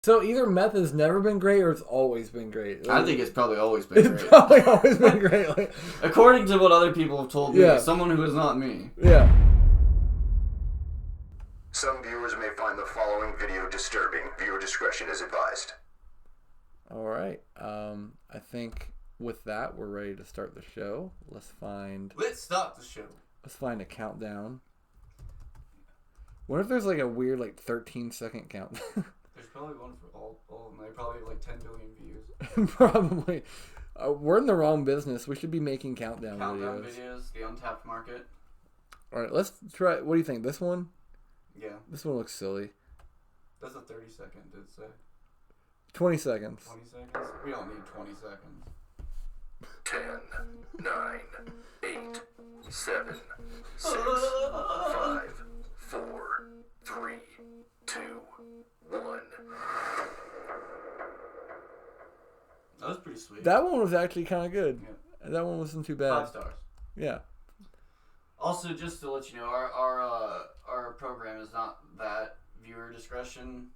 So either meth has never been great or it's always been great. I think it's probably always been great. It's probably always been great. Like, according to what other people have told me, someone who is not me. Yeah. Some viewers may find the following video disturbing. Viewer discretion is advised. All right. I think with that, we're ready to start the show. Let's start the show. Let's find a countdown. What if there's like a weird 13-second countdown? There's probably one for all of them. They probably have like 10 billion views. Probably. We're in the wrong business. We should be making countdown videos, the untapped market. All right, let's try. What do you think? This one? Yeah. This one looks silly. That's a 30-second, did it say? 20 seconds. 20 seconds? We don't need 20 seconds. 10, 9, 8, 7, 6, 5, 4, 3, 2, 1. That was pretty sweet. That one was actually kind of good. Yeah. That one wasn't too bad. 5 stars. Yeah. Also, just to let you know, our program is not that viewer discretion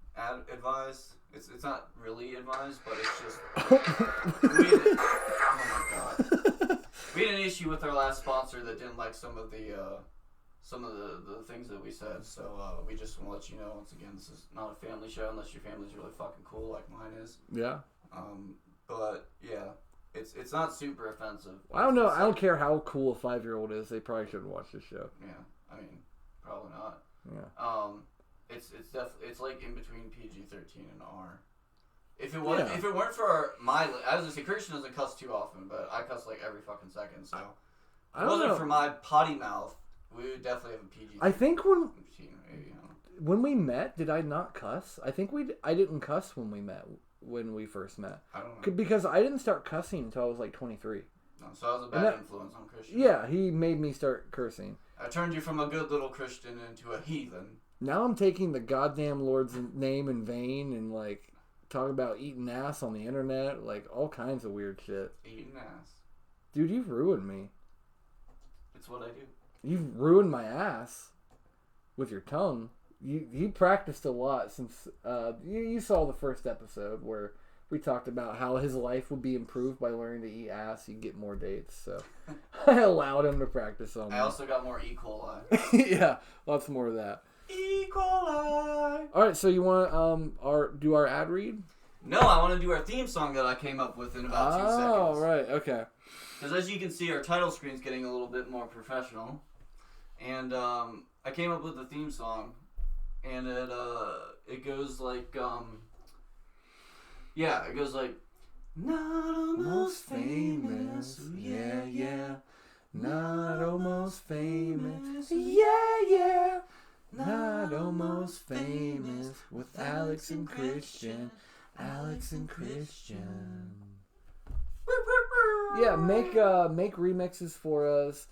advised. It's not really advised, but it's just oh my god. We had an issue with our last sponsor that didn't like some of the things that we said, so we just want to let you know once again, this is not a family show unless your family's really fucking cool like mine is. Yeah. But yeah, it's not super offensive. I don't know. I don't care how cool a 5-year-old is. They probably shouldn't watch this show. Yeah, I mean, probably not. Yeah. It's definitely like in between PG-13 and R. If it weren't for my, I was gonna say Christian doesn't cuss too often, but I cuss like every fucking second. So if it wasn't for my potty mouth, we would definitely have a PG. I think when we met, did I not cuss? I think I didn't cuss when we first met. I don't know. Because I didn't start cussing until I was like 23. No, so I was a bad influence on Christian. Yeah, he made me start cursing. I turned you from a good little Christian into a heathen. Now I'm taking the goddamn Lord's name in vain and like talking about eating ass on the internet, like all kinds of weird shit. Eating ass. Dude, you've ruined me. It's what I do. You've ruined my ass with your tongue. You practiced a lot since you saw the first episode where we talked about how his life would be improved by learning to eat ass. He'd get more dates, so I allowed him to practice on me. I also got more E. coli. Yeah, lots more of that. E. coli. All right, so you want to do our ad read? No, I want to do our theme song that I came up with in about 2 seconds. Oh, right, okay. Because as you can see, our title screen's getting a little bit more professional, and I came up with the theme song, and it goes like it goes like not almost famous, yeah, yeah. Not almost famous, yeah, yeah. Not almost famous with Alex and Christian. Alex and Christian. Yeah, make remixes for us.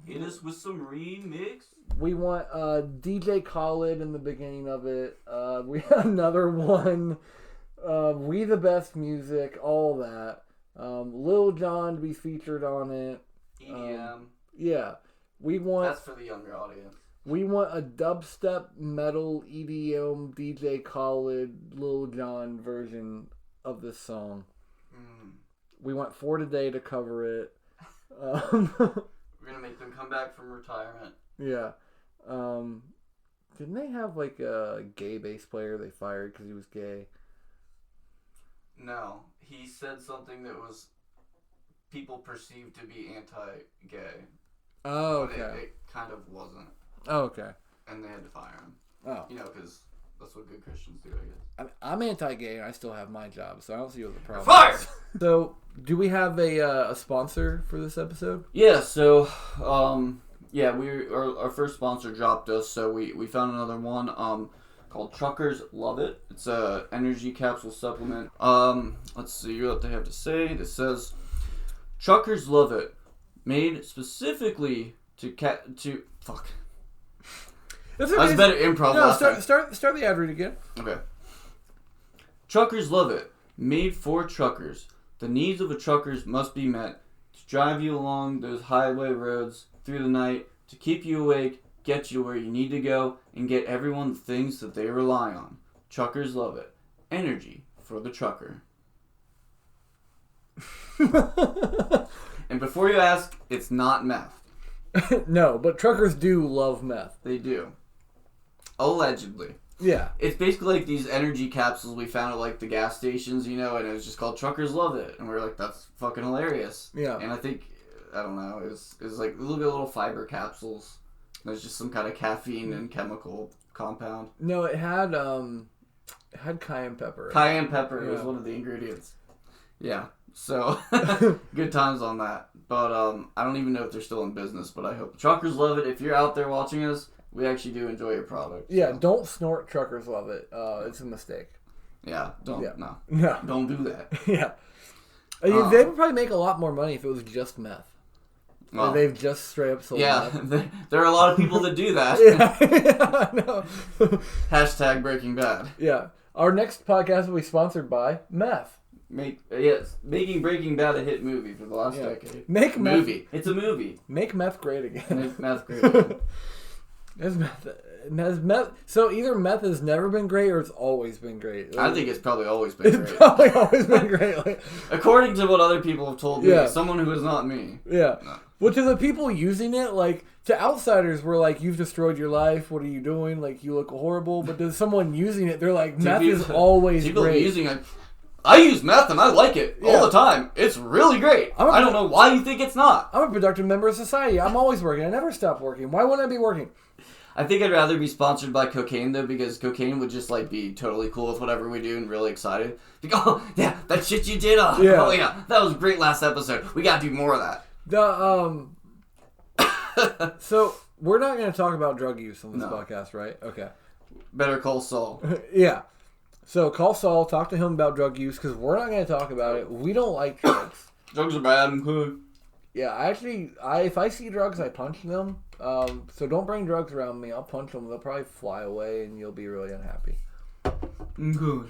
Hit us with some remix. We want DJ Khaled in the beginning of it. We have another one. We the Best Music, all that. Lil Jon to be featured on it. EDM. Yeah. That's for the younger audience. We want a dubstep, metal, EDM, DJ Khaled, Lil Jon version of this song. We want For Today to cover it. We're going to make them come back from retirement. Yeah. Didn't they have like a gay bass player they fired because he was gay? No. He said something that was people perceived to be anti-gay. Oh, okay. But it kind of wasn't. Oh, okay. And they had to fire him. Oh. You know, because that's what good Christians do, I guess. I'm anti-gay and I still have my job, so I don't see what the problem Fire! is. So, do we have a sponsor for this episode? Yeah, so, our first sponsor dropped us, so we found another one, called Truckers Love It. It's a energy capsule supplement. Let's see what they have to say. It says, Truckers Love It, made specifically fuck. That's okay. I was better improv last time. Start the ad read again. Okay. Truckers love it. Made for truckers. The needs of a truckers must be met to drive you along those highway roads through the night, to keep you awake, get you where you need to go, and get everyone the things that they rely on. Truckers love it. energy for the trucker. And before you ask, it's not meth. No, but truckers do love meth. They do. Allegedly. Yeah. It's basically like these energy capsules we found at like the gas stations, and it was just called Truckers Love It. And we were like, that's fucking hilarious. Yeah. And I think, I don't know, it was like little fiber capsules. There's just some kind of caffeine and chemical compound. No, it had cayenne pepper. Cayenne pepper was one of the ingredients. Yeah. So, good times on that. But I don't even know if they're still in business, but I hope. Truckers Love It. If you're out there watching us, we actually do enjoy your product. Yeah, so. Don't snort Truckers Love It. It's a mistake. Yeah, don't. Yeah. No. Don't do that. Yeah. They would probably make a lot more money if it was just meth. Well, they've just straight up sold meth. There are a lot of people that do that. Yeah, I know. Hashtag Breaking Bad. Yeah. Our next podcast will be sponsored by meth. Making Breaking Bad a hit movie for the last decade. Make meth. Movie. It's a movie. Make meth great again. Make meth great again. Meth. So either meth has never been great or it's always been great. I think it's probably always been great. It's probably always been great. Like, according to what other people have told me, someone who is not me. Yeah. No. Well, to the people using it, like, to outsiders, we're like, you've destroyed your life. What are you doing? Like, you look horrible. But to someone using it, they're like, meth is always people great. Using it. I use meth and I like it all the time. It's really great. I don't know why you think it's not. I'm a productive member of society. I'm always working. I never stop working. Why wouldn't I be working? I think I'd rather be sponsored by cocaine, though, because cocaine would just, like, be totally cool with whatever we do and really excited. Like, oh, yeah, that shit you did. Oh, yeah, that was great last episode. We gotta do more of that. So, we're not going to talk about drug use on this podcast, right? Okay. Better call Saul. Yeah. So, call Saul, talk to him about drug use, because we're not going to talk about it. We don't like drugs. Drugs are bad. Yeah, if I see drugs, I punch them. So don't bring drugs around me. I'll punch them. They'll probably fly away, and you'll be really unhappy. I'm good.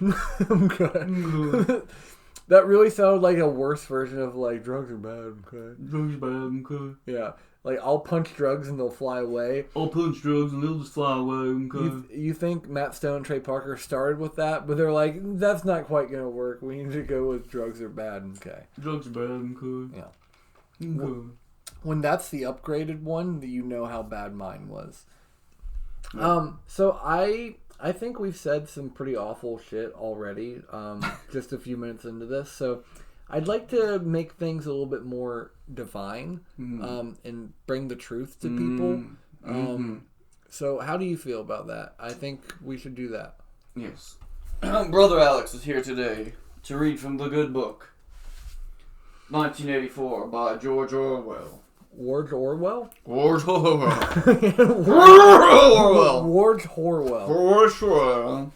I'm good. That really sounded like a worse version of, like, drugs are bad, okay? Drugs are bad, okay? Yeah. Like, I'll punch drugs and they'll fly away. I'll punch drugs and they'll just fly away, okay? You think Matt Stone and Trey Parker started with that, but they're like, that's not quite going to work. We need to go with drugs are bad, okay? Drugs are bad, okay? Yeah. Okay. When that's the upgraded one, you know how bad mine was. Yeah. So I think we've said some pretty awful shit already, just a few minutes into this. So I'd like to make things a little bit more divine, and bring the truth to people. So how do you feel about that? I think we should do that. Yes. Brother Alex is here today to read from the good book, 1984 by George Orwell. George Orwell? George Orwell. George Orwell. George Orwell.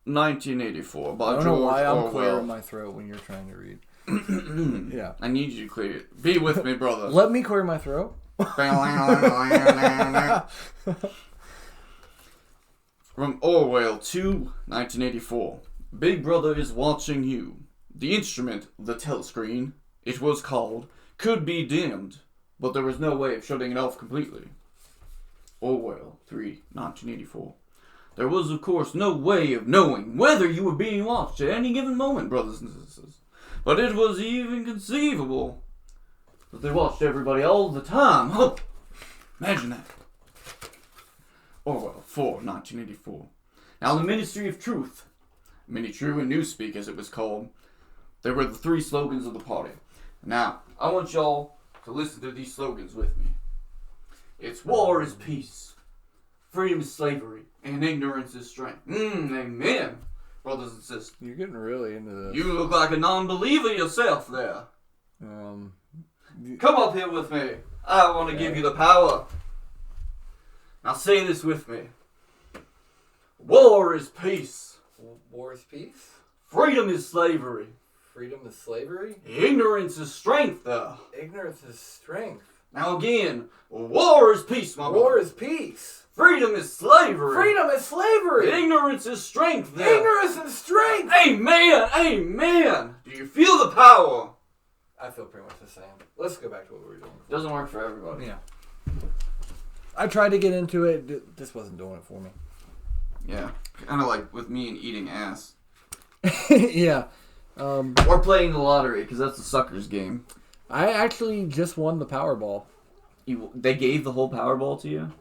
1984 by George Orwell. I don't know why I'm clearing my throat when you're trying to read. Yeah. I need you to clear it. Be with me, brother. Let me clear my throat. From Orwell 2, 1984. Big Brother is watching you. The instrument, the telescreen, it was called, could be dimmed, but there was no way of shutting it off completely. Orwell 3, 1984. There was, of course, no way of knowing whether you were being watched at any given moment, brothers and sisters. But it was even conceivable that they watched everybody all the time. Oh, imagine that. Orwell 4, 1984. Now the Ministry of Truth, Mini True and Newspeak as it was called, they were the three slogans of the party. Now, I want y'all to listen to these slogans with me. It's war is peace, freedom is slavery, and ignorance is strength. Amen, brothers and sisters. You're getting really into this. You look like a non-believer yourself there. Come up here with me. I want to give you the power. Now say this with me. War is peace. War is peace? Freedom is slavery. Freedom is slavery? Ignorance is strength, though. Ignorance is strength. Now again, war is peace, my brother. War is peace. Freedom is slavery. Freedom is slavery. Ignorance is strength, though. Ignorance is strength. Amen. Amen. Do you feel the power? I feel pretty much the same. Let's go back to what we were doing before. Doesn't work for everybody. Yeah. I tried to get into it. This wasn't doing it for me. Yeah, kind of like with me and eating ass. Yeah. Or playing the lottery, because that's a sucker's game. I actually just won the Powerball. They gave the whole Powerball to you?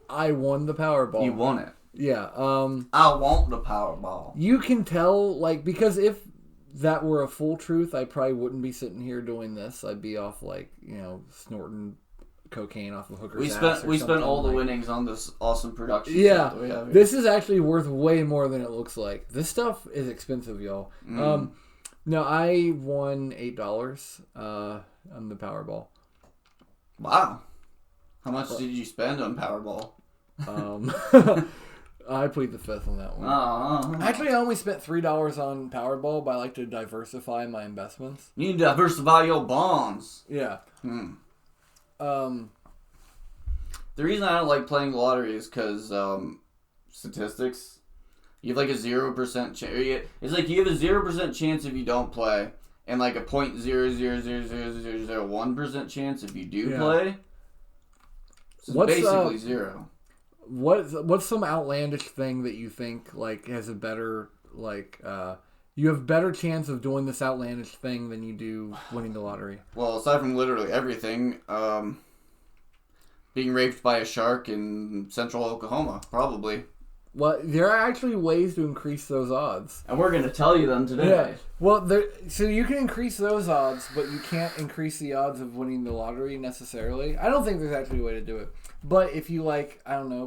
I won the Powerball. You won it. Yeah. I want the Powerball. You can tell, like, because if that were a full truth, I probably wouldn't be sitting here doing this. I'd be off, like, snorting cocaine off a hooker's ass. We spent all the winnings on this awesome production. Yeah, this is actually worth way more than it looks like. This stuff is expensive, y'all. No, I won $8 on the Powerball. Wow. How much did you spend on Powerball? I plead the fifth on that one. Actually, I only spent $3 on Powerball, but I like to diversify my investments. You need to diversify your bonds. Yeah. The reason I don't like playing the lottery is because statistics. You have like a 0% chance. It's like you have a 0% chance if you don't play, and like a 0.0000001% chance if you do play. So it's basically zero. What's some outlandish thing that you think like has a better you have better chance of doing this outlandish thing than you do winning the lottery? Well, aside from literally everything, being raped by a shark in central Oklahoma, probably. Well, there are actually ways to increase those odds. And we're going to tell you them today. Yeah. Well, so you can increase those odds, but you can't increase the odds of winning the lottery necessarily. I don't think there's actually a way to do it. But if you,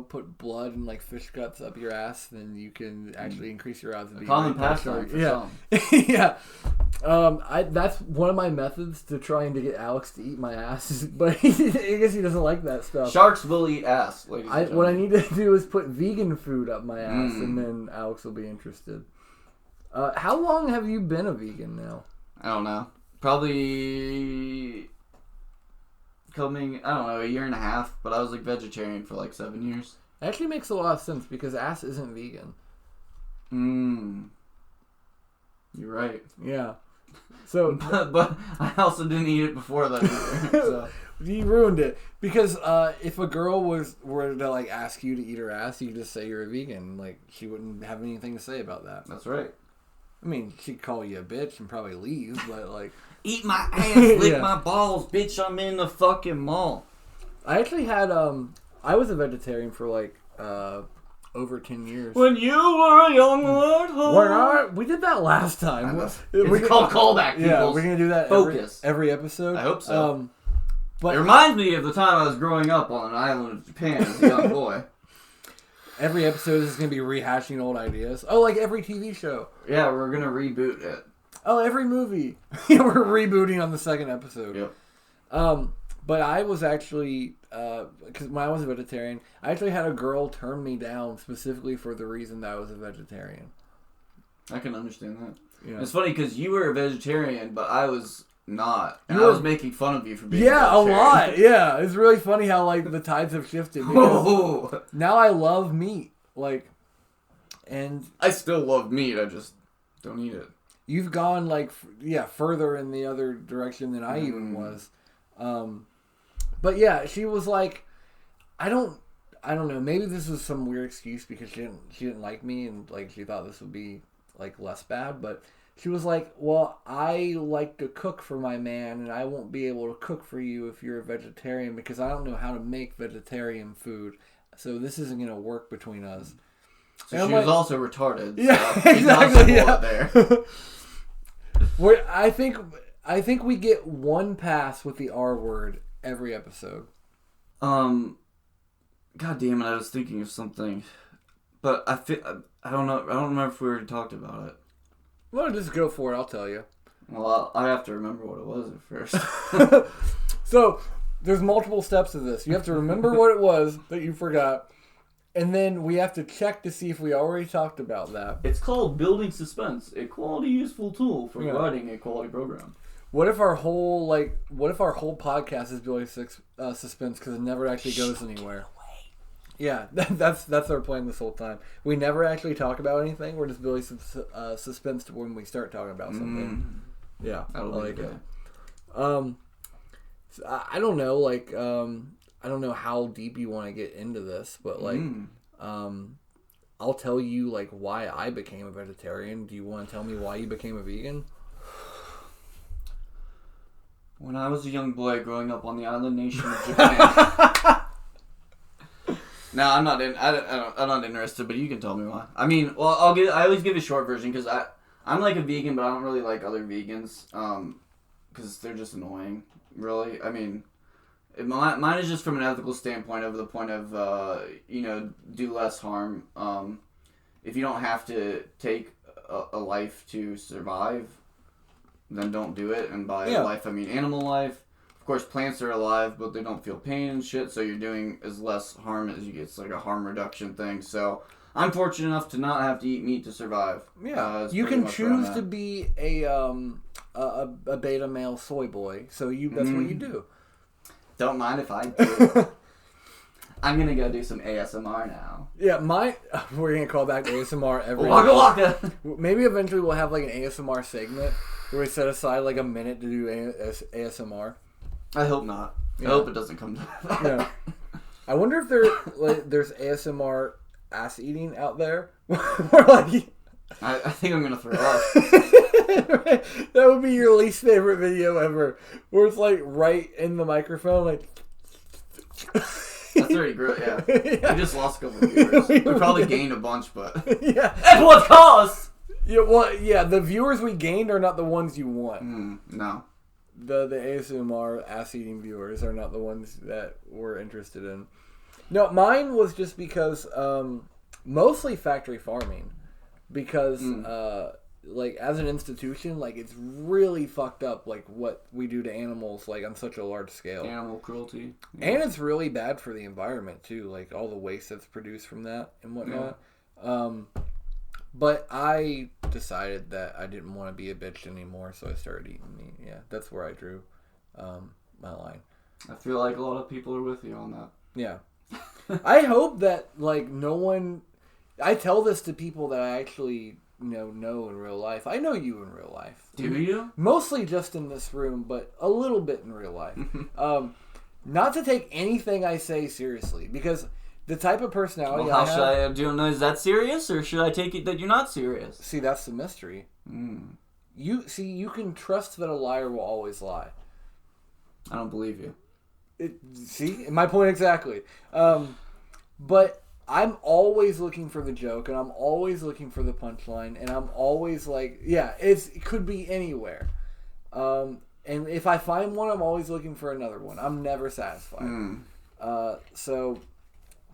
put blood and, fish guts up your ass, then you can actually increase your odds of being common pastime for some. Yeah. That's one of my methods to trying to get Alex to eat my ass, but I guess he doesn't like that stuff. Sharks will eat ass, ladies and gentlemen. What I need to do is put vegan food up my ass, and then Alex will be interested. How long have you been a vegan now? I don't know. Probably a year and a half, but I was vegetarian for 7 years. It actually makes a lot of sense because ass isn't vegan. You're right. Yeah. So, but I also didn't eat it before that either. So. You ruined it because if a girl were to ask you to eat her ass, you just say you're a vegan. She wouldn't have anything to say about that. That's right. I mean, she'd call you a bitch and probably leave, but eat my ass, lick my balls, bitch! I'm in the fucking mall. I actually had I was a vegetarian for over 10 years. When you were a young warthog. We did that last time. It's called callback, people. Yeah, we're gonna do that every episode. I hope so. But it reminds me of the time I was growing up on an island of Japan as a young boy. Every episode is going to be rehashing old ideas. Oh, like every TV show. Yeah, we're going to reboot it. Oh, every movie. We're rebooting on the second episode. Yep. But I was actually, because when I was a vegetarian, I actually had a girl turn me down specifically for the reason that I was a vegetarian. I can understand that. Yeah. It's funny because you were a vegetarian, but I was not. And I was making fun of you for being a vegetarian. Yeah, a lot. Yeah, it's really funny how the tides have shifted. Now I love meat. And I still love meat. I just don't eat it. You've gone further in the other direction than I even was. But yeah, she was like, I don't know. Maybe this was some weird excuse because she didn't like me and she thought this would be less bad. But she was like, well, I like to cook for my man and I won't be able to cook for you if you're a vegetarian because I don't know how to make vegetarian food. So this isn't going to work between us. So she was also retarded. Yeah, so exactly. Yeah. There. I think we get one pass with the R word every episode. God damn it! I was thinking of something, but I don't know. I don't remember if we already talked about it. Well, just go for it. I'll tell you. Well, I have to remember what it was at first. So there's multiple steps to this. You have to remember what it was that you forgot. And then we have to check to see if we already talked about that. It's called building suspense, a quality useful tool for writing a quality program. What if our whole podcast is building suspense because it never actually goes anywhere? Yeah, that's our plan this whole time. We never actually talk about anything. We're just building suspense to when we start talking about something. Yeah, I like it. So I don't know. I don't know how deep you want to get into this, but like, I'll tell you like why I became a vegetarian. Do you want to tell me why you became a vegan? When I was a young boy growing up on the island nation of Japan. No, I'm not. I'm not interested. But you can tell me why. I mean, well, I always give a short version because I'm like a vegan, but I don't really like other vegans. Because they're just annoying. Really, I mean, mine is just from an ethical standpoint, of the point of do less harm. If you don't have to take a life to survive, then don't do it. And by life, I mean animal life. Of course, plants are alive, but they don't feel pain and shit, so you're doing as less harm as you get. It's like a harm reduction thing. So I'm fortunate enough to not have to eat meat to survive. Yeah, you can choose to be a beta male soy boy, so that's what you do. Don't mind if I do. I'm gonna go do some ASMR now. Yeah, we're gonna call back ASMR every. Waka waka. Maybe eventually we'll have like an ASMR segment where we set aside like a minute to do ASMR. I hope not. Yeah. I hope it doesn't come to that. Yeah. I wonder if there's ASMR ass eating out there. I think I'm gonna throw up. That would be your least favorite video ever, where it's like right in the microphone, like. That's already great. Yeah, we just lost a couple of viewers. We probably gained a bunch, but yeah, at what cost? Yeah, well, yeah, the viewers we gained are not the ones you want. No. The ASMR ass-eating viewers are not the ones that we're interested in. No, mine was just because, mostly factory farming. Because, like, as an institution, like, it's really fucked up, like, what we do to animals, like, on such a large scale. Animal cruelty. Yeah. And it's really bad for the environment, too, like, all the waste that's produced from that and whatnot. Yeah. But I decided that I didn't want to be a bitch anymore, so I started eating meat. Yeah, that's where I drew my line. I feel like a lot of people are with you on that. Yeah. I hope that, like, no one... I tell this to people that I actually, know in real life. I know you in real life. Do you? Mostly just in this room, but a little bit in real life. Not to take anything I say seriously, because... The type of personality I have... I do know, is that serious, or should I take it that you're not serious? See, that's the mystery. You can trust that a liar will always lie. I don't believe you. See? My point exactly. But I'm always looking for the joke, and I'm always looking for the punchline, and I'm always like, yeah, it could be anywhere. And if I find one, I'm always looking for another one. I'm never satisfied. So...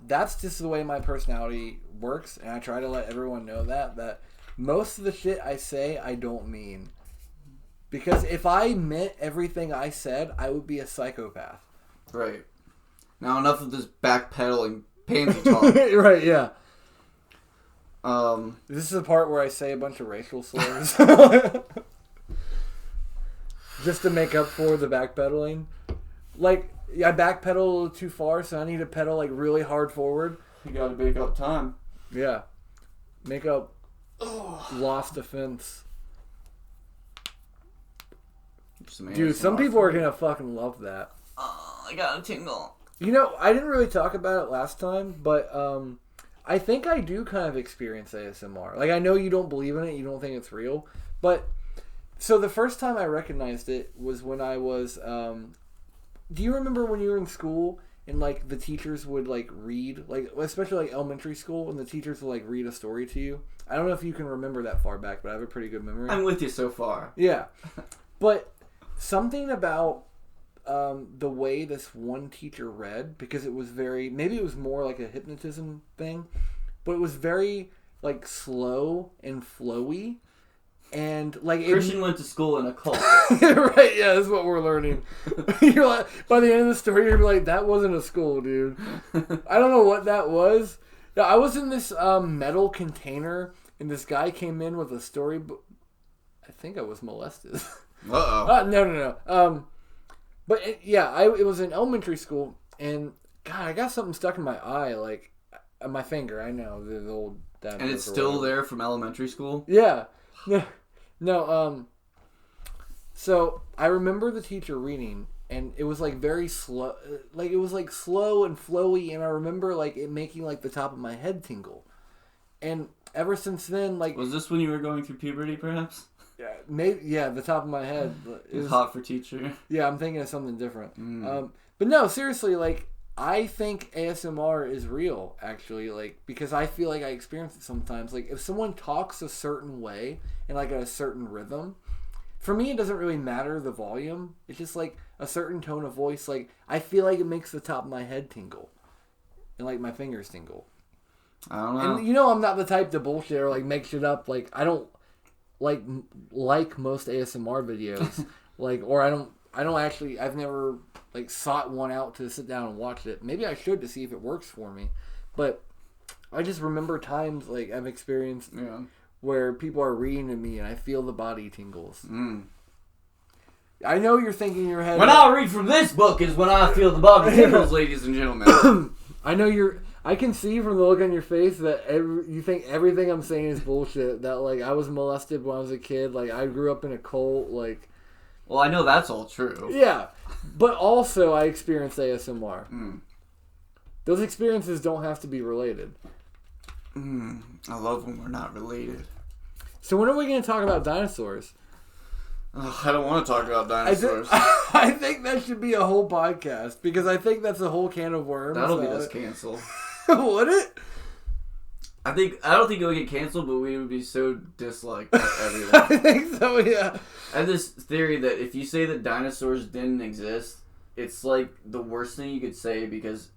That's just the way my personality works, and I try to let everyone know that most of the shit I say, I don't mean. Because if I meant everything I said, I would be a psychopath. Right. Now, enough of this backpedaling pansy talk. Right, yeah. This is the part where I say a bunch of racial slurs. Just to make up for the backpedaling. Like... I backpedal a little too far, so I need to pedal like really hard forward. You gotta make up time. Yeah. Make up lost offense. Dude, some people are gonna fucking love that. Oh, I got a tingle. I didn't really talk about it last time, but I think I do kind of experience ASMR. Like, I know you don't believe in it, you don't think it's real, but... So the first time I recognized it was when I was... Do you remember when you were in school and, like, the teachers would, like, read, like, especially, like, elementary school, and the teachers would, like, read a story to you? I don't know if you can remember that far back, but I have a pretty good memory. I'm with you so far. Yeah. But something about the way this one teacher read, because it was very, maybe it was more like a hypnotism thing, but it was very, like, slow and flowy. And like Christian went to school in a cult. Right, yeah, that's what we're learning. You're like, by the end of the story, you're like, that wasn't a school, dude. I don't know what that was. Yeah, I was in this metal container, and this guy came in with a storybook. I think I was molested. Uh-oh. No. But it was in elementary school, and God, I got something stuck in my eye, like my finger. I know the old. And it's still there from elementary school. Yeah. No, so I remember the teacher reading, and it was like very slow, like it was like slow and flowy, and I remember like it making like the top of my head tingle, and ever since then, like, was this when you were going through puberty, perhaps? Yeah, maybe. Yeah, the top of my head. It was hot for teacher. Yeah, I'm thinking of something different. But no, seriously, like, I think ASMR is real, actually, like, because I feel like I experience it sometimes. Like, if someone talks a certain way and like at a certain rhythm, for me, it doesn't really matter the volume. It's just like a certain tone of voice. Like, I feel like it makes the top of my head tingle, and like my fingers tingle. I don't know. And you know, I'm not the type to bullshit or like make shit up. Like, I don't like most ASMR videos. Like, or I don't actually. I've never like sought one out to sit down and watch it. Maybe I should to see if it works for me. But I just remember times like I've experienced where people are reading to me and I feel the body tingles. I know you're thinking in your head. When I read from this book is when I feel the body tingles, ladies and gentlemen. I know I can see from the look on your face that you think everything I'm saying is bullshit. That like I was molested when I was a kid. Like I grew up in a cult. Like, well, I know that's all true. Yeah, but also I experienced ASMR. Those experiences don't have to be related. I love when we're not related. So when are we going to talk about dinosaurs? I don't want to talk about dinosaurs. I think that should be a whole podcast because I think that's a whole can of worms. That'll get us canceled. Would it? I don't think it would get canceled, but we would be so disliked by everyone. I think so, yeah. I have this theory that if you say that dinosaurs didn't exist, it's like the worst thing you could say because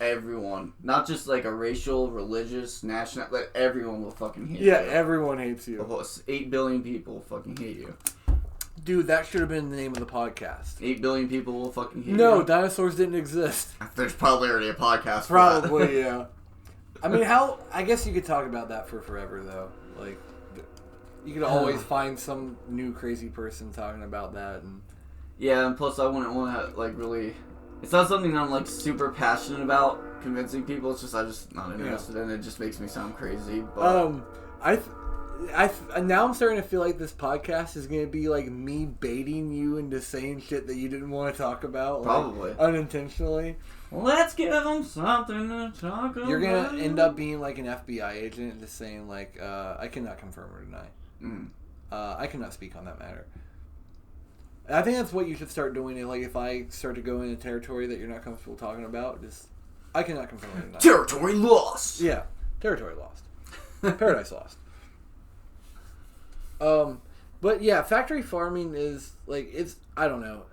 everyone, not just like a racial, religious, national, like everyone will fucking hate you. Yeah, everyone hates you. 8 billion people fucking hate you. Dude, that should have been the name of the podcast. 8 billion people will fucking hate you. No, dinosaurs didn't exist. There's probably already a podcast for Probably, that. yeah. I mean, I guess you could talk about that for forever, though. Like, you could always find some new crazy person talking about that. And yeah, and plus I wouldn't want to, like, really... It's not something that I'm, like, super passionate about convincing people. It's just I'm just not interested in it. It just makes me sound crazy. But... now I'm starting to feel like this podcast is going to be like me baiting you into saying shit that you didn't want to talk about. Like, probably. Unintentionally. Let's give them something to talk about. You're going to end up being like an FBI agent just saying like, I cannot confirm or deny. I cannot speak on that matter. I think that's what you should start doing. Like if I start to go into territory that you're not comfortable talking about, just I cannot confirm or deny. Territory lost! Yeah. Territory lost. Paradise lost. But yeah, factory farming is like I don't know.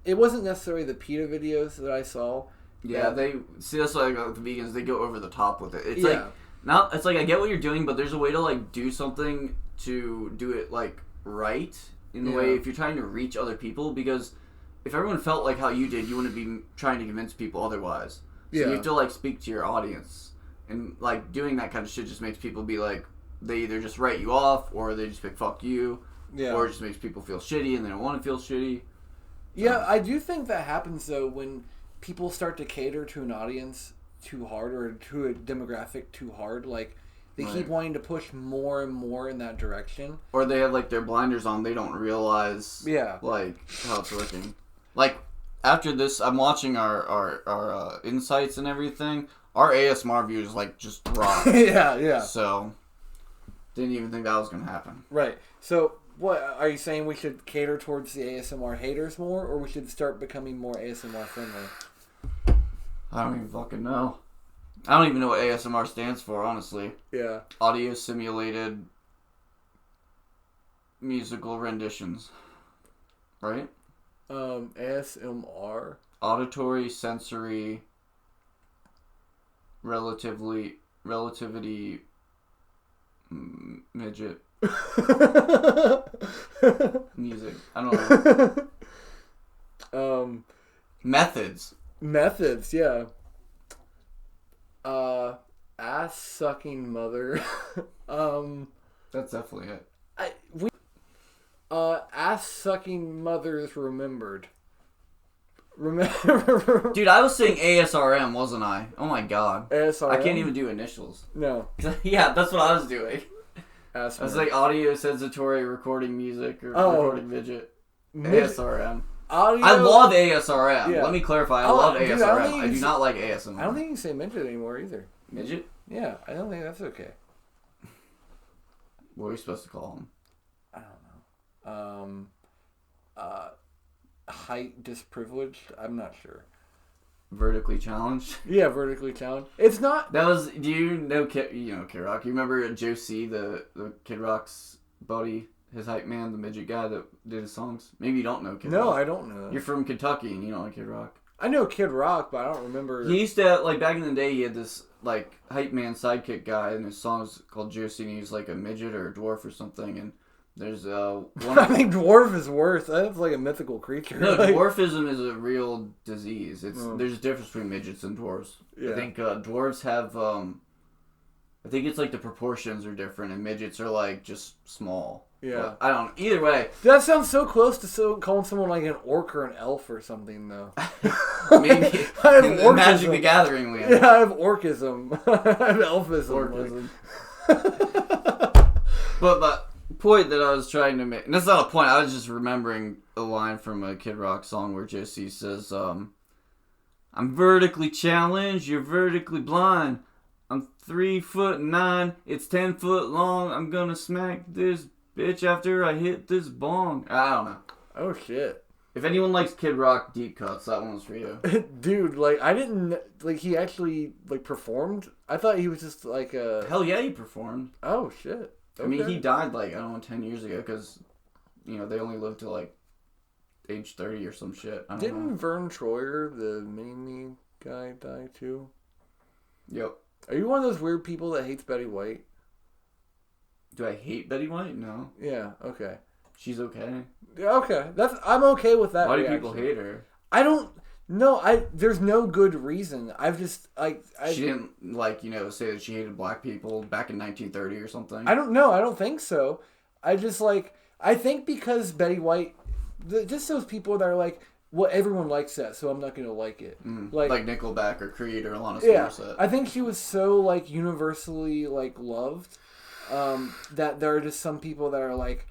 It wasn't necessarily the PETA videos that I saw. Yeah, that's why I got with the vegans. They go over the top with it. It's it's like I get what you're doing, but there's a way to like do something to do it like right in the way if you're trying to reach other people. Because if everyone felt like how you did, you wouldn't be trying to convince people otherwise. So you have to like speak to your audience, and like doing that kind of shit just makes people be like. They either just write you off, or they just pick fuck you, or it just makes people feel shitty, and they don't want to feel shitty. Yeah, I do think that happens, though, when people start to cater to an audience too hard, or to a demographic too hard. Like, they keep wanting to push more and more in that direction. Or they have, like, their blinders on, they don't realize, like, how it's working. Like, after this, I'm watching our insights and everything. Our ASMR views, like, just dropped. Yeah. So... Didn't even think that was going to happen. Right. So, what are you saying? We should cater towards the ASMR haters more, or we should start becoming more ASMR friendly? I don't even fucking know. I don't even know what ASMR stands for, honestly. Yeah. Audio simulated musical renditions. Right? ASMR. Auditory, sensory, relativity... midget music. I don't know. Methods, yeah. Ass sucking mother. That's definitely it. Ass sucking mothers remembered. Dude, I was saying ASRM, wasn't I? Oh my god. ASRM? I can't even do initials. No. Yeah, that's what I was doing. ASMR. I was like audio sensory recording music or recording midget. ASRM. audio. I love ASRM. Yeah. Let me clarify. I love dude, ASRM. I do not like ASMR. I don't think you can say midget anymore either. Midget? Yeah, I don't think that's okay. What are we supposed to call him? I don't know. Height disprivileged? I'm not sure. Vertically challenged? Yeah, vertically challenged. It's not... That was... Do you know Kid Rock? You remember Joe C., the Kid Rock's buddy? His hype man, the midget guy that did his songs? Maybe you don't know Kid Rock. No, I don't know. You're from Kentucky and you don't know Kid Rock. I know Kid Rock, but I don't remember... He used to... Like, back in the day, he had this, like, hype man sidekick guy, and his song was called Joe C., and he was, like, a midget or a dwarf or something, and... There's one. I think dwarf is worse. That's like a mythical creature. No, like... dwarfism is a real disease. There's a difference between midgets and dwarves. Yeah. I think dwarves have I think it's like the proportions are different, and midgets are like just small. Yeah. But I don't. Either way. That sounds so close to calling someone like an orc or an elf or something, though. Maybe. I have in Magic the Gathering land. Yeah, I have orcism. I have elfism. But point that I was trying to make, and that's not a point, I was just remembering a line from a Kid Rock song where Josie says, I'm vertically challenged, you're vertically blind. I'm 3'9", it's 10 foot long, I'm gonna smack this bitch after I hit this bong. I don't know. Oh shit. If anyone likes Kid Rock deep cuts, that one was for you. Dude, like, I didn't, like, he actually, like, performed? I thought he was just, like, Hell yeah, he performed. Oh shit. Okay. I mean, he died, like, I don't know, 10 years ago, because, you know, they only lived to, like, age 30 or some shit. Didn't Vern Troyer, the mini guy, die, too? Yep. Are you one of those weird people that hates Betty White? Do I hate Betty White? No. Yeah, okay. She's okay. Yeah, okay. I'm okay with that. Why do people hate her? I don't... No, there's no good reason. I've just, she didn't, like, you know, say that she hated black people back in 1930 or something? I don't know. I don't think so. I just, like, I think because Betty White, just those people that are like, well, everyone likes that, so I'm not going to like it. Like Nickelback or Creed or Alanis Morissette. I think she was so, like, universally, like, loved, that there are just some people that are like,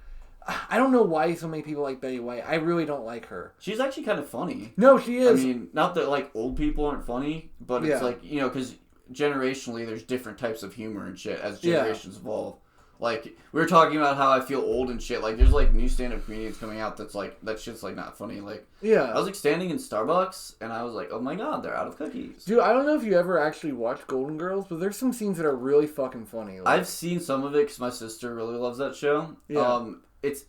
I don't know why so many people like Betty White. I really don't like her. She's actually kind of funny. No, she is. I mean, not that, like, old people aren't funny, but it's like, you know, because generationally there's different types of humor and shit as generations evolve. Like, we were talking about how I feel old and shit. Like, there's, like, new stand-up comedians coming out that's, like, that shit's, like, not funny. Like, I was, like, standing in Starbucks, and I was like, oh, my God, they're out of cookies. Dude, I don't know if you ever actually watched Golden Girls, but there's some scenes that are really fucking funny. Like, I've seen some of it because my sister really loves that show. Yeah. It's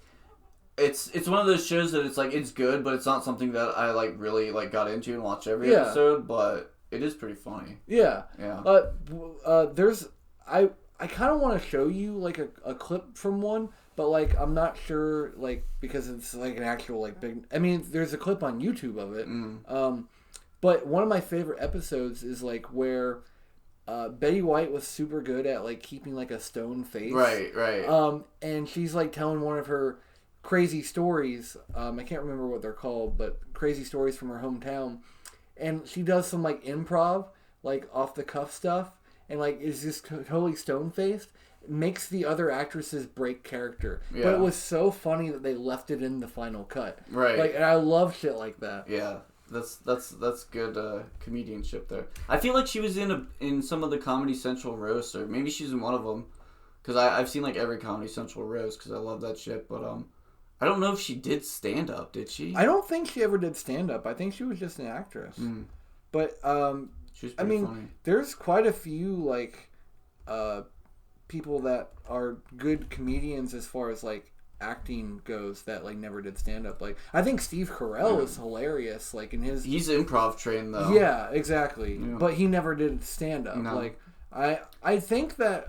one of those shows that it's, like, it's good, but it's not something that I, like, really, like, got into and watched every episode, but it is pretty funny. Yeah. Yeah. I kind of want to show you, like, a clip from one, but, like, I'm not sure, like, because it's, like, an actual, like, big... I mean, there's a clip on YouTube of it. But one of my favorite episodes is, like, where Betty White was super good at, like, keeping, like, a stone face. Right. And she's, like, telling one of her crazy stories. I can't remember what they're called, but crazy stories from her hometown. And she does some, like, improv, like, off-the-cuff stuff. And, like, is just totally stone-faced. It makes the other actresses break character. Yeah. But it was so funny that they left it in the final cut. Right. Like, and I love shit like that. Yeah. That's good comedianship there. I feel like she was in some of the Comedy Central roasts, or maybe she's in one of them. Because I've seen, like, every Comedy Central roast, because I love that shit. But, I don't know if she did stand-up, did she? I don't think she ever did stand-up. I think she was just an actress. But, I mean, funny. There's quite a few, like, people that are good comedians as far as, like, acting goes that, like, never did stand-up. Like, I think Steve Carell is hilarious, like, in his... He's improv trained, though. Yeah, exactly. Yeah. But he never did stand-up. No. Like, I think that,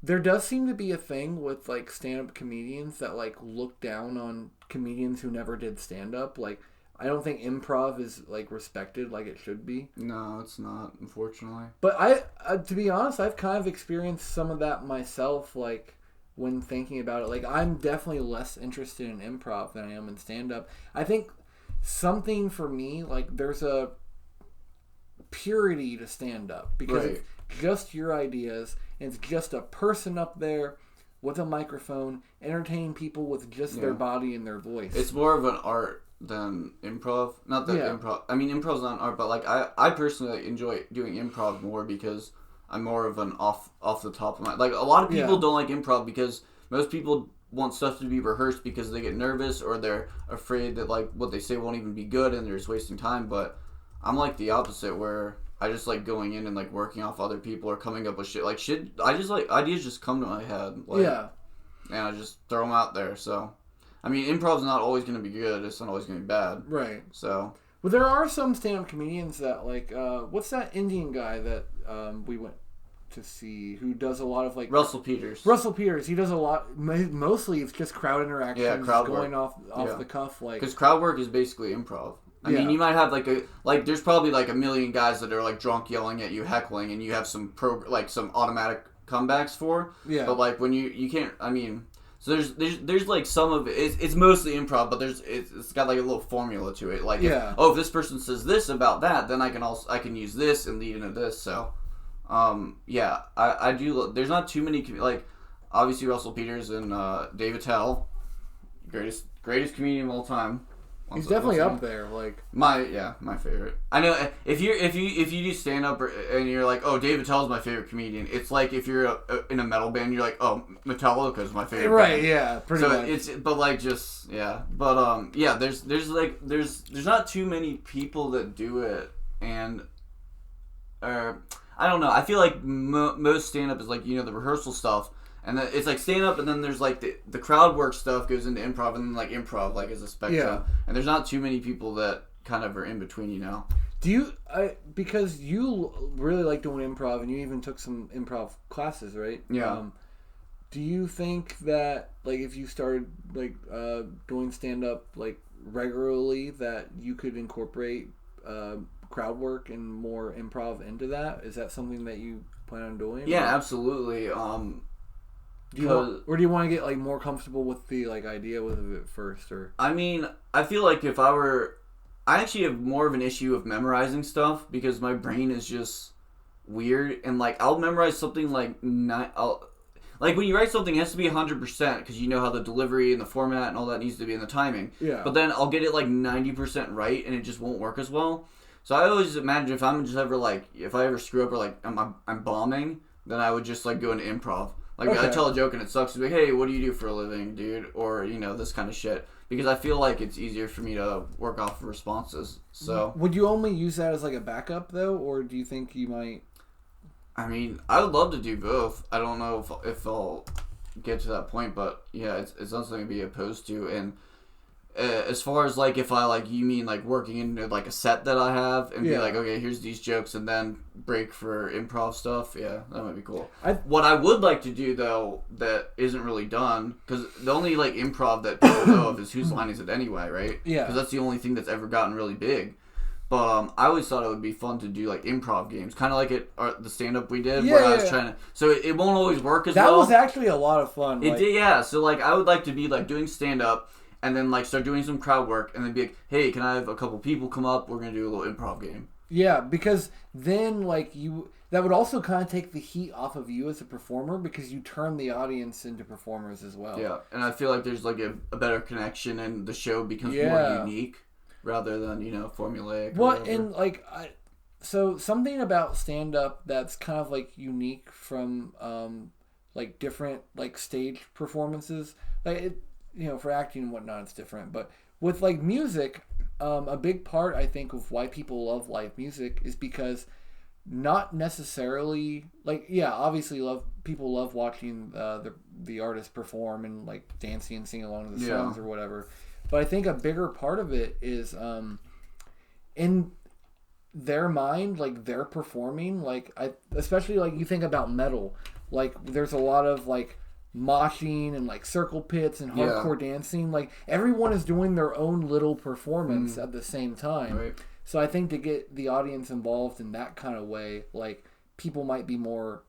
there does seem to be a thing with, like, stand-up comedians that, like, look down on comedians who never did stand-up. Like, I don't think improv is, like, respected like it should be. No, it's not, unfortunately. But to be honest, I've kind of experienced some of that myself, like, when thinking about it. Like, I'm definitely less interested in improv than I am in stand-up. I think something for me, like, there's a purity to stand-up because it's just your ideas, and it's just a person up there with a microphone, entertain people with just their body and their voice. It's more of an art than improv. Not that improv. I mean, improv's not an art, but like I personally enjoy doing improv more because I'm more of an off the top of my, like, a lot of people don't like improv because most people want stuff to be rehearsed because they get nervous or they're afraid that like what they say won't even be good and they're just wasting time. But I'm like the opposite, where I just like going in and like working off other people or coming up with shit. I just like ideas just come to my head. Like, and I just throw them out there. So, I mean, improv's not always going to be good. It's not always going to be bad. Right. So. Well, there are some stand-up comedians that like, what's that Indian guy that we went to see who does a lot of like Russell Peters. He does a lot. Mostly it's just crowd interaction. Yeah, crowd going work. off the cuff, like, because crowd work is basically improv. I mean, you might have there's probably like a million guys that are like drunk yelling at you, heckling, and you have some some automatic comebacks for. Yeah. But like when you can't. I mean, so there's like some of it. It's mostly improv, but it's got like a little formula to it. Like if this person says this about that, then I can use this and lead into this. So. I do. There's not too many, like, obviously Russell Peters and Dave Attell, greatest comedian of all time. He's definitely up there, like my favorite. I know if you do stand up and you're like, oh, Dave Attell's my favorite comedian. It's like if you're in a metal band, you're like, oh, Metallica's my favorite. Right? Band. Yeah, pretty much. It's but like just but there's not too many people that do it, and I don't know. I feel like most stand-up is like, the rehearsal stuff. And then it's like stand-up, and then there's like the crowd work stuff goes into improv, and then like improv like is a spectrum. Yeah. And there's not too many people that kind of are in between, Do you, because you really like doing improv, and you even took some improv classes, right? Yeah. Do you think that, like, if you started like doing stand-up like regularly, that you could incorporate crowd work and more improv into that? Is that something that you plan on doing? Yeah, absolutely. Do you want to get like more comfortable with the like idea with it first, or? I mean, I feel like I actually have more of an issue of memorizing stuff because my brain is just weird, and like I'll memorize something like like when you write something, it has to be 100% because you know how the delivery and the format and all that needs to be in the timing. Yeah. But then I'll get it like 90% right, and it just won't work as well. So I always imagine if I'm just ever like, if I ever screw up or like I'm bombing, then I would just like go into improv. Like I tell a joke and it sucks. Like, hey, what do you do for a living, dude? Or this kind of shit. Because I feel like it's easier for me to work off of responses. So would you only use that as like a backup though, or do you think you might? I mean, I would love to do both. I don't know if I'll get to that point, but yeah, it's not something to be opposed to. And as far as like if I like, you mean like working into like a set that I have and be like, okay, here's these jokes and then break for improv stuff. Yeah, that might be cool. What I would like to do though that isn't really done, because the only like improv that people know of is Whose Line Is It Anyway, right? Yeah. Because that's the only thing that's ever gotten really big. But I always thought it would be fun to do like improv games, kind of like the stand up we did, where I was trying to. So it won't always work as well. That was actually a lot of fun. It did, yeah. So like I would like to be like doing stand up. And then, like, start doing some crowd work, and then be like, hey, can I have a couple people come up? We're going to do a little improv game. Yeah, because then, like, that would also kind of take the heat off of you as a performer, because you turn the audience into performers as well. Yeah, and I feel like there's, like, a better connection, and the show becomes more unique, rather than, formulaic. Well, and, like, so something about stand-up that's kind of, like, unique from, like, different, like, stage performances. Like, for acting and whatnot, it's different. But with like music, a big part I think of why people love live music is because not necessarily like obviously people love watching the artist perform and like dancing and singing along to the songs or whatever. But I think a bigger part of it is in their mind, like they're performing. Like especially like you think about metal, like there's a lot of like moshing and like circle pits and hardcore dancing. Like everyone is doing their own little performance at the same time. Right. So I think to get the audience involved in that kind of way, like people might be more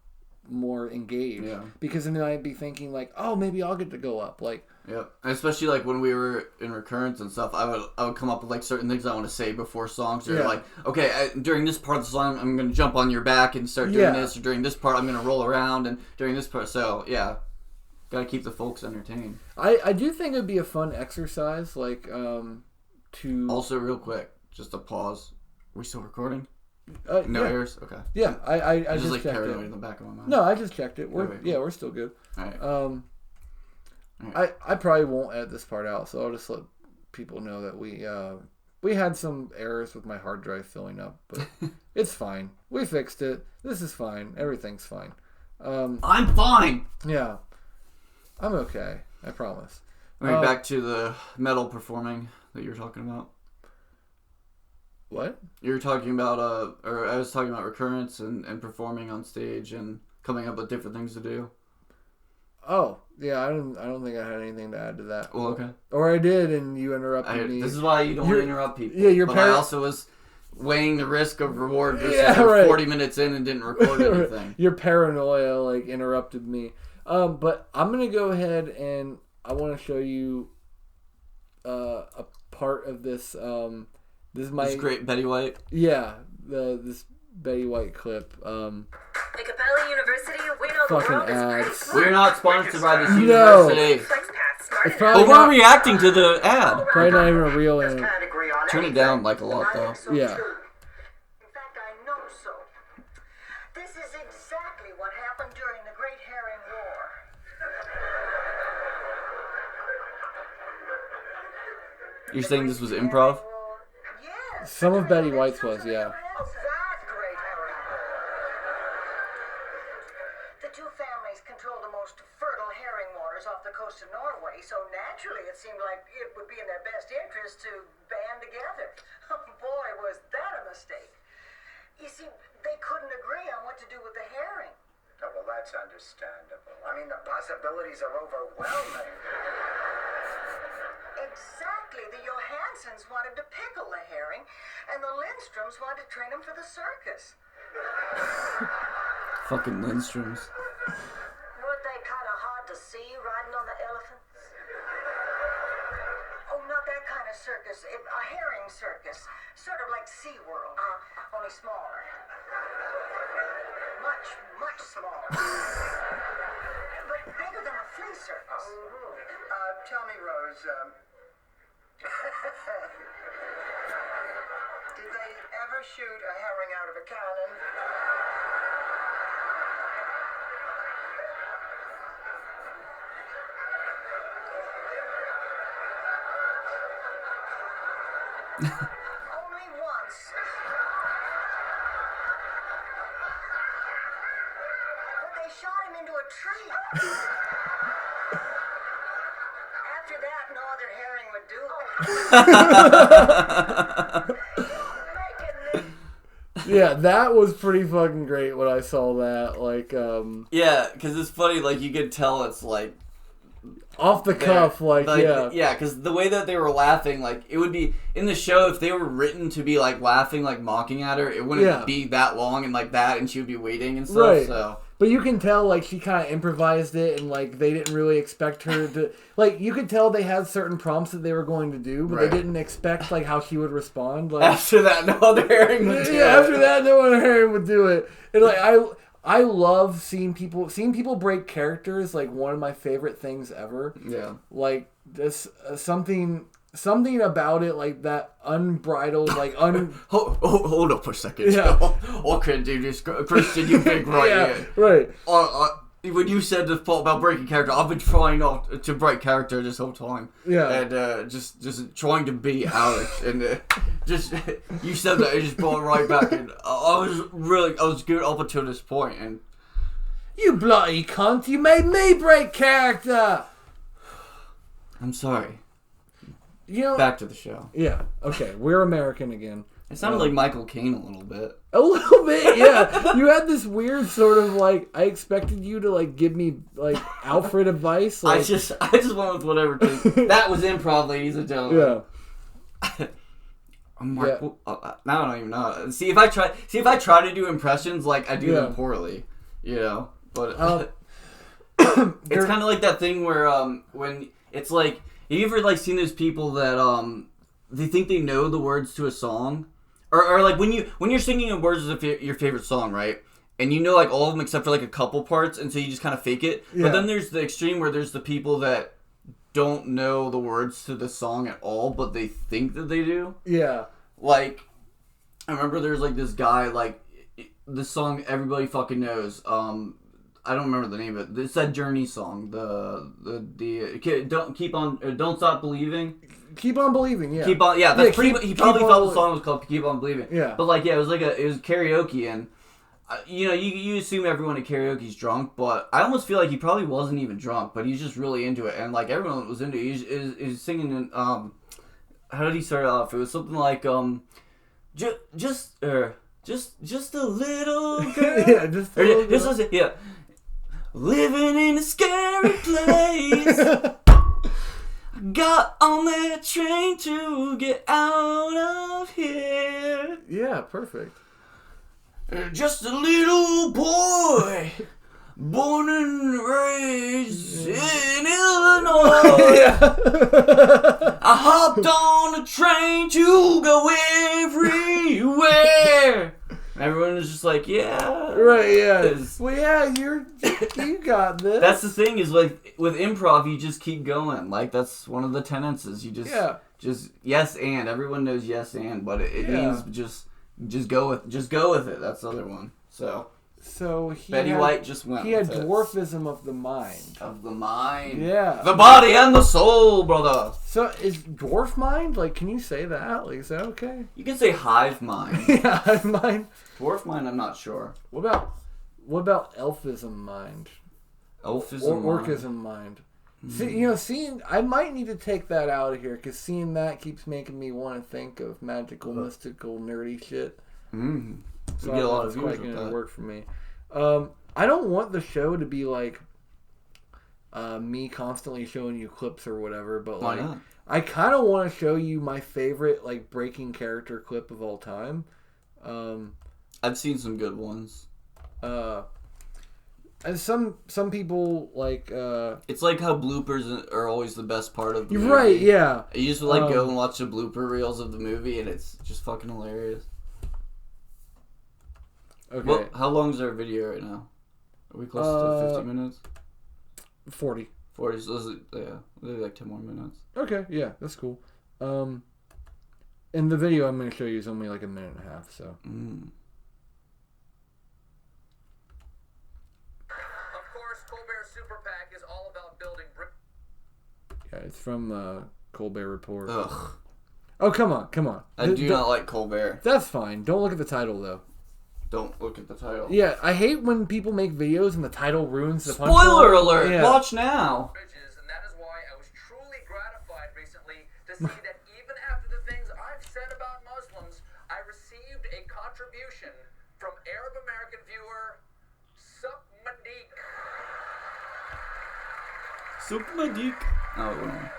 engaged because then they might be thinking like, oh, maybe I'll get to go up. Like and especially like when we were in recurrence and stuff, I would come up with like certain things I want to say before songs, or like, okay, during this part of the song I'm gonna jump on your back and start doing this, or during this part I'm gonna roll around, and during this part, so Gotta keep the folks entertained. I do think it'd be a fun exercise, like, to... Also, real quick, just a pause. Are we still recording? No yeah. errors? Okay. Yeah, I just just like checked paranoid it. in the back of my mind. No, I just checked it. Okay, cool. We're still good. All right. I probably won't edit this part out, so I'll just let people know that we had some errors with my hard drive filling up, but it's fine. We fixed it. This is fine. Everything's fine. I'm fine! Yeah. I'm okay. I promise. Alright, back to the metal performing that you were talking about. What? You were talking about, or I was talking about recurrence and performing on stage and coming up with different things to do. Oh, yeah, I don't think I had anything to add to that. Well, okay. Or I did, and you interrupted me. This is why you don't interrupt people. Yeah, I also was weighing the risk of reward versus right. 40 minutes in and didn't record anything. Your paranoia, like, interrupted me. But I'm going to go ahead and I want to show you a part of this. This is This great Betty White. Yeah, this Betty White clip. At Capella University, we know the Fucking world is pretty ads. smart. We're not sponsored by this No. university. Flex path smart It's enough. probably But we're not, reacting to the ad. probably not even a real ad. Can't agree on Turn it anything. down like a lot, though. So Yeah. true. In fact, I know so. This is exactly what happened during the Great Herring War. You're saying this was improv? Yes. Some of Betty White's was, yeah. Of that Great Herring War. The two families control the most fertile herring waters off the coast of Norway, so naturally it seemed like it would be in their best interest to band together. Boy, was that a mistake. You see, they couldn't agree on what to do with the herring. Oh, well, that's understandable. I mean, the possibilities are overwhelming. Exactly. The Johansons wanted to pickle the herring, and the Lindstroms wanted to train him for the circus. Fucking Lindstroms. Weren't they kind of hard to see riding on the elephants? Oh, not that kind of circus. A herring circus. Sort of like SeaWorld, only smaller. Much, much smaller. But bigger than a flea circus. Tell me, Rose, did they ever shoot a herring out of a cannon? Only once. But they shot him into a tree. After that, no other herring would do it. Yeah, that was pretty fucking great when I saw that. Like, Yeah, because it's funny, like, you could tell it's, like... off the cuff, yeah. Yeah, because the way that they were laughing, like, it would be... In the show, if they were written to be, like, laughing, like, mocking at her, it wouldn't be that long and, like, that, and she would be waiting and stuff, Right. so... But you can tell, like, she kind of improvised it, and, like, they didn't really expect her to... Like, you could tell they had certain prompts that they were going to do, but Right. they didn't expect, like, how she would respond. Like, After that, no other herring would do it. after that, no other herring would do it. And, like, I love seeing people break characters, like, one of my favorite things ever. Yeah. Like, this, something about it, like, that unbridled, like, Hold up for a second. Yeah. Okay, dude, this Christian, you big right yeah, here. right. When you said this part about breaking character, I've been trying not to break character this whole time. Yeah. And just trying to be Alex, and just you said that, it just brought it right back. And I was good up until this point, and You bloody cunt, you made me break character! I'm sorry. You know, Back to the show. yeah, okay, we're American again. It sounded like Michael Caine a little bit. A little bit, yeah. You had this weird sort of, like, I expected you to, like, give me, like, Alfred advice. Like, I just went with whatever. That was improv, ladies and gentlemen. yeah. I'm like, now I don't even know. See if I try to do impressions, like I do them poorly, you know. But it's kind of like that thing where when it's like, have you ever like seen those people that they think they know the words to a song, or like when you're singing the words of your favorite song, right? and you know like all of them except for like a couple parts, and so you just kind of fake it. Yeah. But then there's the extreme where there's the people that don't know the words to the song at all, but they think that they do. Yeah. Like, I remember there's like this guy, like, this song everybody fucking knows. I don't remember the name of it. It's that Journey song. Don't Stop Believing. Keep on believing, yeah. Keep on, yeah. That's pretty. He probably thought the song was called "Keep on Believing." Yeah. But like, yeah, it was karaoke, and you know, you assume everyone at karaoke's drunk, but I almost feel like he probably wasn't even drunk, but he's just really into it, and like everyone was into it. He's singing in, how did he start off? It was something like just a little girl. Yeah, just a little girl. Yeah. Living in a scary place. Got on that train to get out of here. Yeah, perfect. Just a little boy, born and raised in Illinois. Yeah. I hopped on a train to go everywhere. Everyone was just like, yeah. Right, yeah. Well, yeah, you got this. That's the thing is, like, with improv, you just keep going. Like, that's one of the tenets is you just yes and. Everyone knows yes and, but it means just go with it. That's the other one. So Betty White just went. He had with dwarfism of the mind. Of the mind. Yeah. The body and the soul, brother. So is dwarf mind? Like, can you say that? Like, is that okay? You can say hive mind. Yeah, hive mind. Dwarf mind, I'm not sure. What about elfism mind? Elfism or orcism mind. See, I might need to take that out of here because seeing that keeps making me want to think of magical, mystical, nerdy shit. Mm. So we get a lot of it's viewers quite with going to that. work for me. I don't want the show to be like me constantly showing you clips or whatever, but Why like not? I kind of want to show you my favorite like breaking character clip of all time. I've seen some good ones. And some people like It's like how bloopers are always the best part of the movie. right, yeah. You just like go and watch the blooper reels of the movie, and it's just fucking hilarious. Okay. Well, how long is our video right now? Are we close to 50 minutes? 40. 40, so maybe like 10 more minutes. Okay, yeah, that's cool. And the video I'm going to show you is only like a minute and a half, so. Of course, Colbert's super PAC is all about building Yeah, it's from Colbert Report. Ugh. Oh, come on. I do not like Colbert. That's fine. Don't look at the title, though. Don't look at the title. Yeah, I hate when people make videos and the title ruins the punchline. Spoiler alert! Yeah. Watch now! bridges, and that is why I was truly gratified recently to see that even after the things I've said about Muslims, I received a contribution from Arab American viewer Sup MADIQ. MADIQ. Oh, well.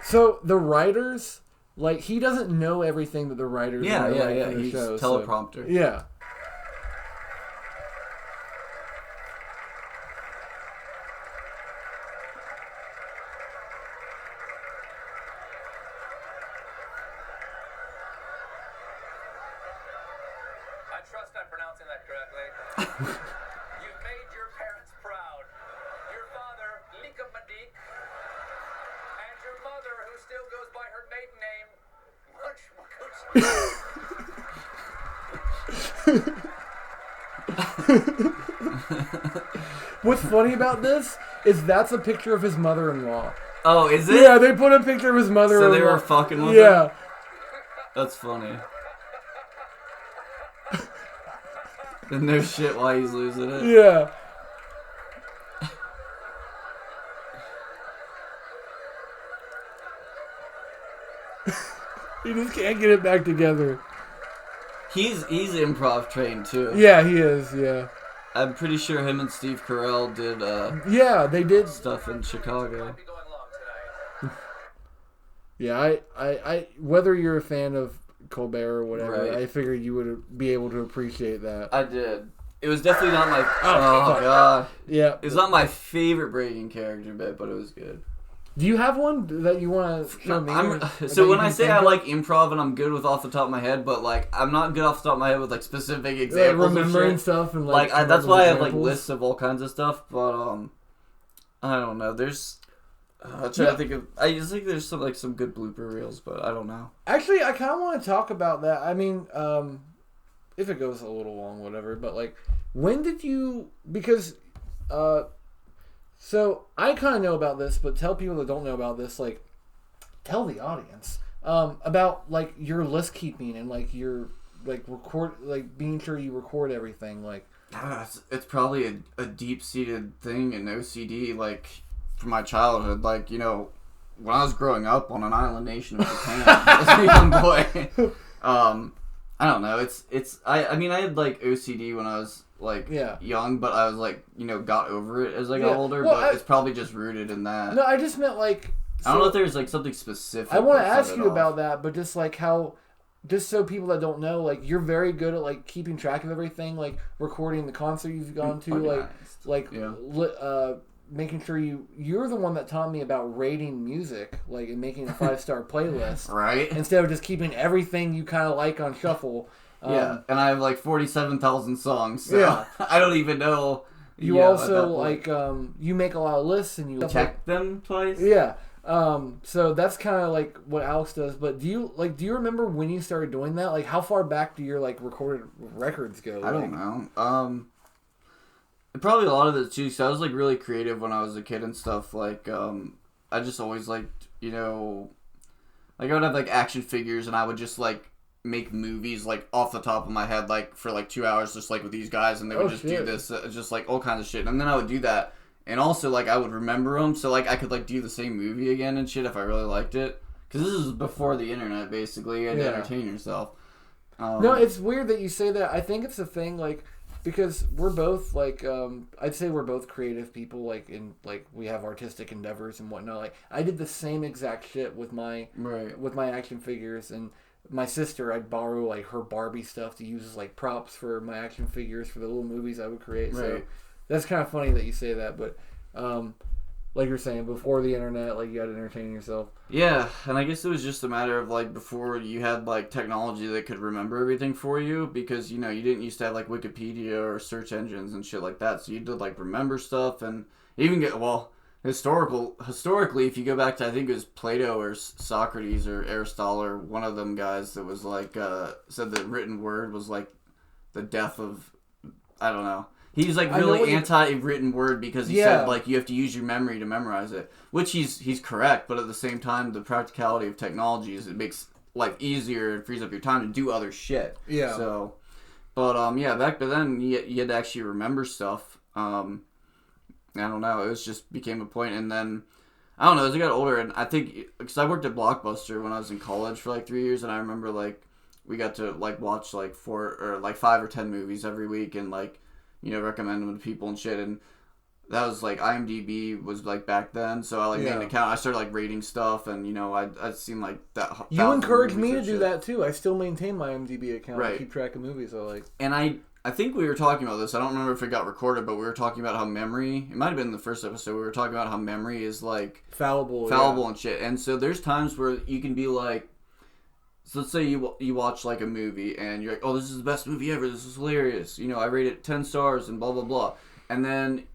So, the writers, like, he doesn't know everything that the writers Yeah. for the He's show. teleprompter. So, yeah. I trust I'm pronouncing that correctly. You've made your parents proud. Your father, Lika MADIQ, and your mother, who still goes by her maiden name, Munch What's funny about this is that's a picture of his mother-in-law. Oh, is it? Yeah, they put a picture of his mother-in-law. So they were fucking with Yeah. him? That's funny. And no shit why he's losing it. Yeah. He just can't get it back together. He's improv trained too. Yeah, he is, yeah. I'm pretty sure him and Steve Carell did Yeah, they did. stuff in Chicago. be going long tonight. Yeah, I whether you're a fan of Colbert or whatever, Right. I figured you would be able to appreciate that. I did. It was definitely not my. Oh, Oh god. Yeah. It's not my favorite breaking character bit, but it was good. Do you have one that you want to show me? So when I say I like improv and I'm good with off the top of my head, but like I'm not good off the top of my head with like specific examples, remembering stuff and like that's why I have like lists of all kinds of stuff. But I don't know. There's I'm trying to think of. I just think there's some good blooper reels, but I don't know. Actually, I kind of want to talk about that. I mean, if it goes a little long, whatever. But like, when did you? Because, so I kind of know about this, but tell people that don't know about this, like, tell the audience about like your list keeping and like your like being sure you record everything. Like, it's probably a deep seated thing in OCD, like. From my childhood, like, you know, when I was growing up on an island nation of Japan as a young boy, I don't know, I mean, I had, like, OCD when I was, like, young, but I was, like, you know, got over it as I got older, well, but it's probably just rooted in that. No, I just meant, like... I don't know if there's, like, something specific. I want to ask you about that, but just, like, how... Just so people that don't know, like, you're very good at, like, keeping track of everything, like, recording the concert you've gone to, making sure you're the one that taught me about rating music, like, and making a 5-star playlist. Right. Instead of just keeping everything you kind of like on shuffle. And I have, like, 47,000 songs, so I don't even know. You also, like, you make a lot of lists and you... Check them twice? Yeah. So that's kind of, like, what Alex does. But do you remember when you started doing that? Like, how far back do your, like, recorded records go? I don't know. Probably a lot of it too, because I was, like, really creative when I was a kid and stuff. Like, I just always liked, you know, like, I would have, like, action figures, and I would just, like, make movies, like, off the top of my head, like, for, like, 2 hours, just, like, with these guys, and they would do this, just, like, all kinds of shit. And then I would do that, and also, like, I would remember them, so, like, I could, like, do the same movie again and shit if I really liked it. Because this is before the internet, basically. You had to entertain yourself. No, it's weird that you say that. I think it's a thing, like... Because we're both, like, I'd say we're both creative people, like, in, like, we have artistic endeavors and whatnot. Like, I did the same exact shit with my action figures, and my sister, I'd borrow, like, her Barbie stuff to use as, like, props for my action figures for the little movies I would create. Right. So that's kind of funny that you say that, but, like you're saying, before the internet, like, you got to entertain yourself. Yeah, and I guess it was just a matter of, like, before you had, like, technology that could remember everything for you, because, you know, you didn't used to have, like, Wikipedia or search engines and shit like that, so you did, like, remember stuff, and even get, well, historically, if you go back to, I think it was Plato or Socrates or Aristotle or one of them guys that was, like, said that written word was, like, the death of, I don't know. He's, like, really anti-written word because he said, like, you have to use your memory to memorize it. Which he's correct, but at the same time, the practicality of technology is it makes life easier and frees up your time to do other shit. Yeah. So, but, yeah, back then, you had to actually remember stuff. I don't know. It was just became a point, and then, I don't know, as I got older, and I think, because I worked at Blockbuster when I was in college for, like, 3 years, and I remember, like, we got to, like, watch, like, 5 or 10 movies every week, and, like, you know, recommend them to people and shit, and that was, like, IMDb was, like, back then, so I, like, made an account, I started, like, rating stuff, and, you know, I'd seen, like, that. You encouraged me to do that, too. I still maintain my IMDb account to keep track of movies I like. And I think we were talking about this, I don't remember if it got recorded, but we were talking about how memory, it might have been in the first episode, we were talking about how memory is, like, fallible and shit, and so there's times where you can be, like, so let's say you watch, like, a movie, and you're like, oh, this is the best movie ever, this is hilarious, you know, I rate it 10 stars, and blah, blah, blah. And then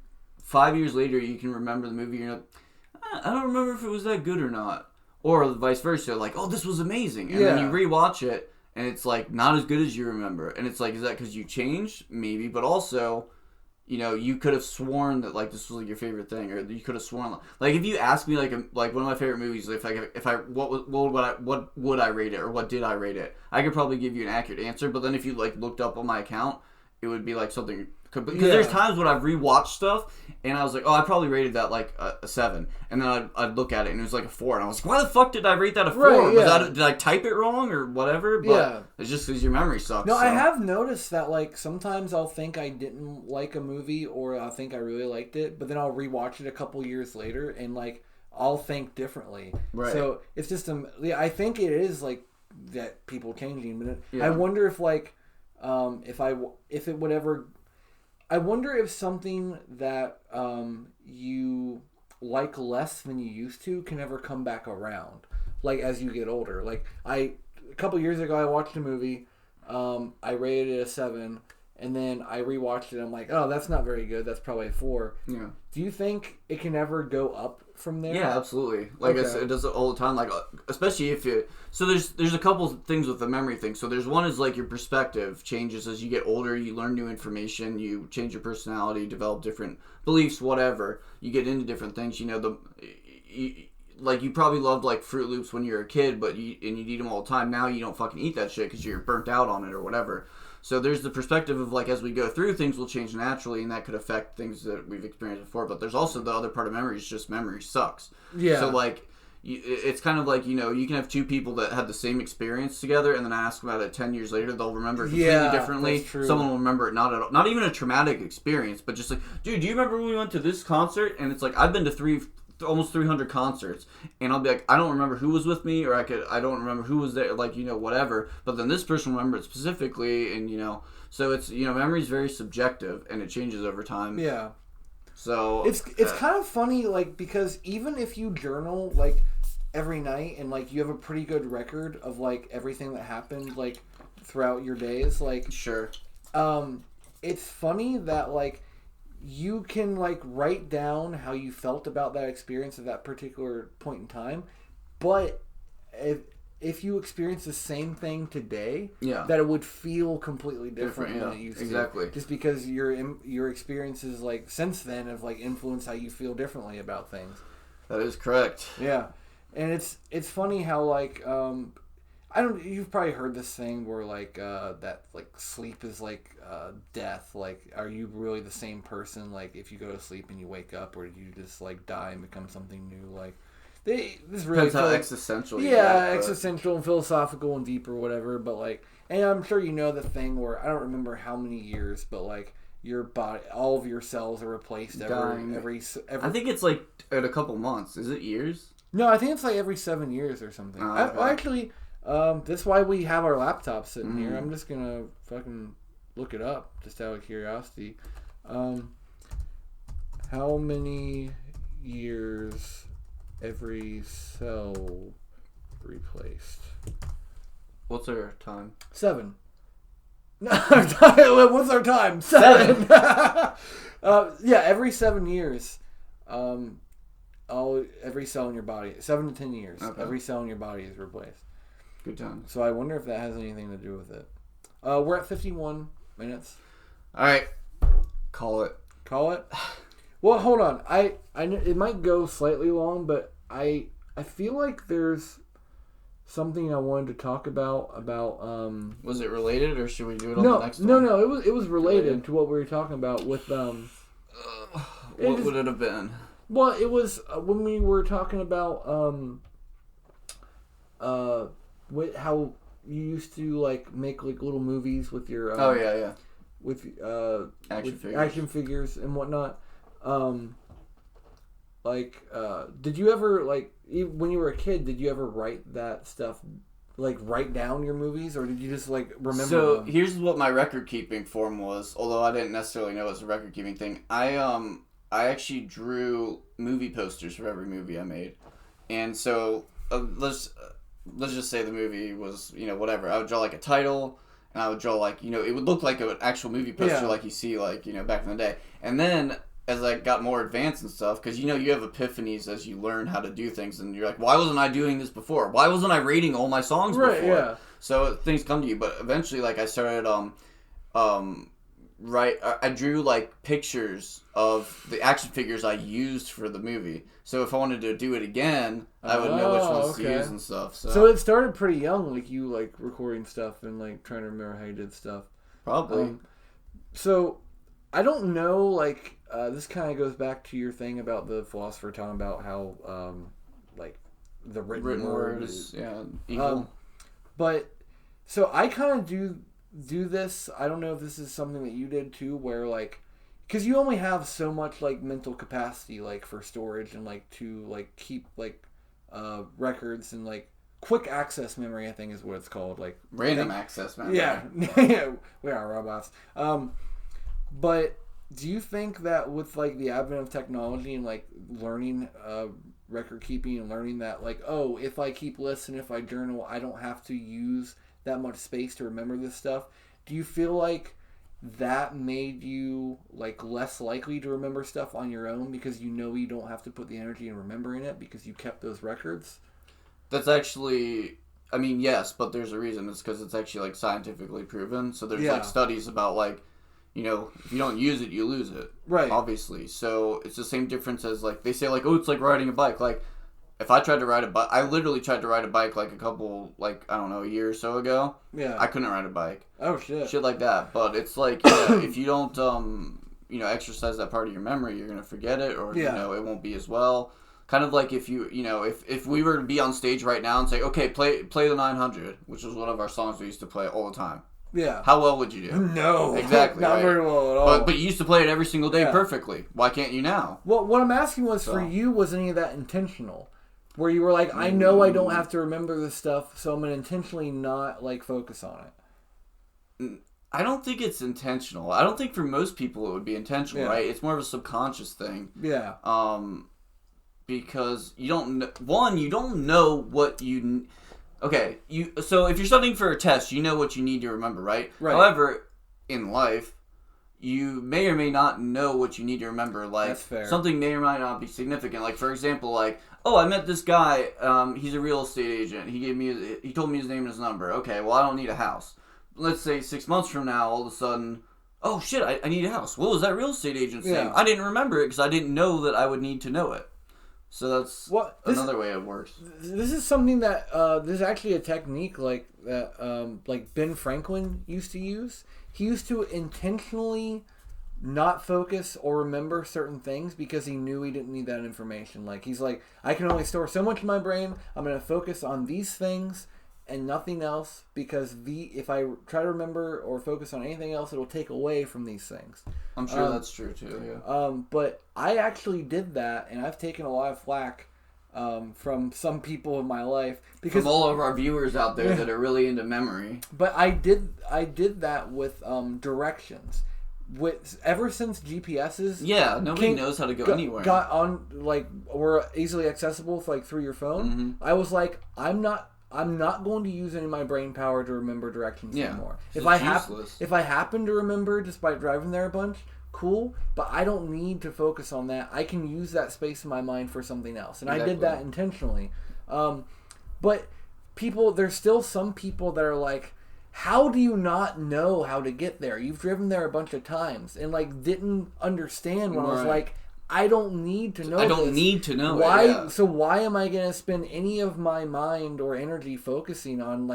5 years later, you can remember the movie, you're like, I don't remember if it was that good or not. Or vice versa, like, oh, this was amazing. And then you rewatch it, and it's, like, not as good as you remember. And it's like, is that because you changed? Maybe. But also, you know, you could have sworn that, like, this was, like, your favorite thing, or you could have sworn, like, if you ask me, like, one of my favorite movies, what would I rate it, or what did I rate it? I could probably give you an accurate answer, but then if you, like, looked up on my account, it would be, like, something, because there's times when I've rewatched stuff, and I was like, oh, I probably rated that, like, a 7, and then I'd look at it, and it was, like, a 4, and I was like, why the fuck did I rate that a 4? Right, did I type it wrong, or whatever? But it's just because your memory sucks. No, so. I have noticed that, like, sometimes I'll think I didn't like a movie, or I'll think I really liked it, but then I'll rewatch it a couple years later, and, like, I'll think differently. Right. So, it's just, I think it is, like, that people changing, but I wonder if, like, if it would ever... I wonder if something that you like less than you used to can never come back around. Like as you get older. Like a couple years ago I watched a movie. I rated it a 7, and then I rewatched it. I'm like, oh, that's not very good. That's probably a 4. Yeah. Do you think it can ever go up from there? Yeah, absolutely. Like Okay. it does it all the time. Like especially if you. So there's a couple things with the memory thing. So there's one is like your perspective changes as you get older. You learn new information. You change your personality. Develop different beliefs. Whatever. You get into different things. You know like you probably loved like Fruit Loops when you were a kid, but you'd eat them all the time. Now you don't fucking eat that shit because you're burnt out on it or whatever. So there's the perspective of like as we go through, things will change naturally, and that could affect things that we've experienced before. But there's also the other part of memory is just memory sucks. Yeah. So like it's kind of like, you know, you can have two people that had the same experience together, and then ask about it 10 years later, they'll remember it completely differently. That's true. Someone will remember it not at all, not even a traumatic experience, but just like, dude, do you remember when we went to this concert? And it's like, I've been to almost 300 concerts, and I'll be like, I don't remember who was with me, or I don't remember who was there, like, you know, whatever, but then this person remembered it specifically, and, you know, so it's, you know, memory is very subjective, and it changes over time. Yeah. So it's kind of funny, like, because even if you journal like every night and like you have a pretty good record of like everything that happened like throughout your days, like, sure, it's funny that like you can like write down how you felt about that experience at that particular point in time, but if you experience the same thing today, that it would feel completely different than it used to. Exactly. Just because your experiences like since then have like influenced how you feel differently about things. That is correct. Yeah, and it's funny how like you've probably heard this thing where like that like sleep is like death. Like, are you really the same person like if you go to sleep and you wake up, or do you just like die and become something new? Like, this really depends how existential. Existential and philosophical and deep or whatever. But like, and I'm sure you know the thing where I don't remember how many years, but like your body, all of your cells are replaced every I think it's like at a couple months. Is it years? No, I think it's like every 7 years or something. Okay. Actually, that's why we have our laptops sitting here. I'm just gonna fucking look it up just out of curiosity. How many years every cell replaced? What's our time? 7. What's our time? 7. Yeah, every 7 years. Every cell in your body, 7 to 10 years, every cell in your body is replaced. Good time. So I wonder if that has anything to do with it. We're at 51 minutes. All right, call it. Call it. Well, hold on. I it might go slightly long, but I feel like there's something I wanted to talk about. Was it related, or should we do it on the next one? No. It was related to what we were talking about with What would it have been? Well, it was when we were talking about how you used to like make like little movies with your with action figures and whatnot. Did you ever like when you were a kid? Did you ever write that stuff? Like write down your movies, or did you just like remember them? So here's what my record keeping form was. Although I didn't necessarily know it was a record keeping thing. I actually drew movie posters for every movie I made, and so let's just say the movie was, you know, whatever. I would draw like a title, and I would draw like, you know, it would look like an actual movie poster, like you see like, you know, back in the day. And then as I got more advanced and stuff, because, you know, you have epiphanies as you learn how to do things, and you're like, why wasn't I doing this before? Why wasn't I rating all my songs before? Yeah. So things come to you, but eventually, like, I started I drew like pictures of the action figures I used for the movie. So if I wanted to do it again, I would know which ones to use and stuff. So it started pretty young, like you like recording stuff and like trying to remember how you did stuff. Probably. So I don't know, like this kind of goes back to your thing about the philosopher talking about how like the written word is evil. But so I kind of do this. I don't know if this is something that you did too, where like, because you only have so much like mental capacity like for storage and like to like keep like records and like quick access memory, I think is what it's called, like random access memory. Yeah. We are robots. But Do you think that with like the advent of technology and like learning record keeping and learning that like, oh, if I keep lists and if I journal, I don't have to use that much space to remember this stuff? Do you feel like that made you like less likely to remember stuff on your own because you know you don't have to put the energy in remembering it because you kept those records? That's actually, I mean, yes, but there's a reason. It's because it's actually like scientifically proven. So there's like studies about like, you know, if you don't use it, you lose it. Right. Obviously. So it's the same difference as like, they say like, oh, it's like riding a bike. Like, if I tried to ride a bike, I literally tried to ride a bike like a couple, like, I don't know, a year or so ago. Yeah. I couldn't ride a bike. Oh, shit. Shit like that. But it's like, yeah, if you don't, you know, exercise that part of your memory, you're going to forget it or, you know, it won't be as well. Kind of like if you know, if we were to be on stage right now and say, okay, play the 900, which was one of our songs we used to play all the time. Yeah. How well would you do? No. Exactly. Not right? very well at all. But you used to play it every single day perfectly. Why can't you now? Well, what I'm asking was for you, was any of that intentional? Where you were like, I know I don't have to remember this stuff, so I'm going to intentionally not like focus on it. I don't think it's intentional. I don't think for most people it would be intentional, right? It's more of a subconscious thing. Yeah. Because you don't know what you... Okay, so if you're studying for a test, you know what you need to remember, right? Right. However, in life, you may or may not know what you need to remember. Like, that's fair. Something may or may not be significant. Like, for example, like, oh, I met this guy. He's a real estate agent. He told me his name and his number. Okay, well, I don't need a house. Let's say 6 months from now, all of a sudden, oh shit, I need a house. What was that real estate agent's name? I didn't remember it because I didn't know that I would need to know it. So that's another way it works. This is something that there's actually a technique like that, like Ben Franklin used to use. He used to intentionally not focus or remember certain things because he knew he didn't need that information. Like he's like, I can only store so much in my brain. I'm going to focus on these things and nothing else because if I try to remember or focus on anything else, it'll take away from these things. I'm sure that's true too. Yeah. But I actually did that, and I've taken a lot of flack from some people in my life because from all of our viewers out there that are really into memory. But I did that with directions. Ever since GPSs, nobody knows how to go anywhere. Got on were easily accessible through your phone. Mm-hmm. I was like, I'm not going to use any of my brain power to remember directions anymore. If I happen to remember just by driving there a bunch, cool. But I don't need to focus on that. I can use that space in my mind for something else, and I did that intentionally. But there's still some people that are like, how do you not know how to get there? You've driven there a bunch of times and didn't understand when I was like, I don't need to know. I don't need to know. Why? So why am I going to spend any of my mind or energy focusing on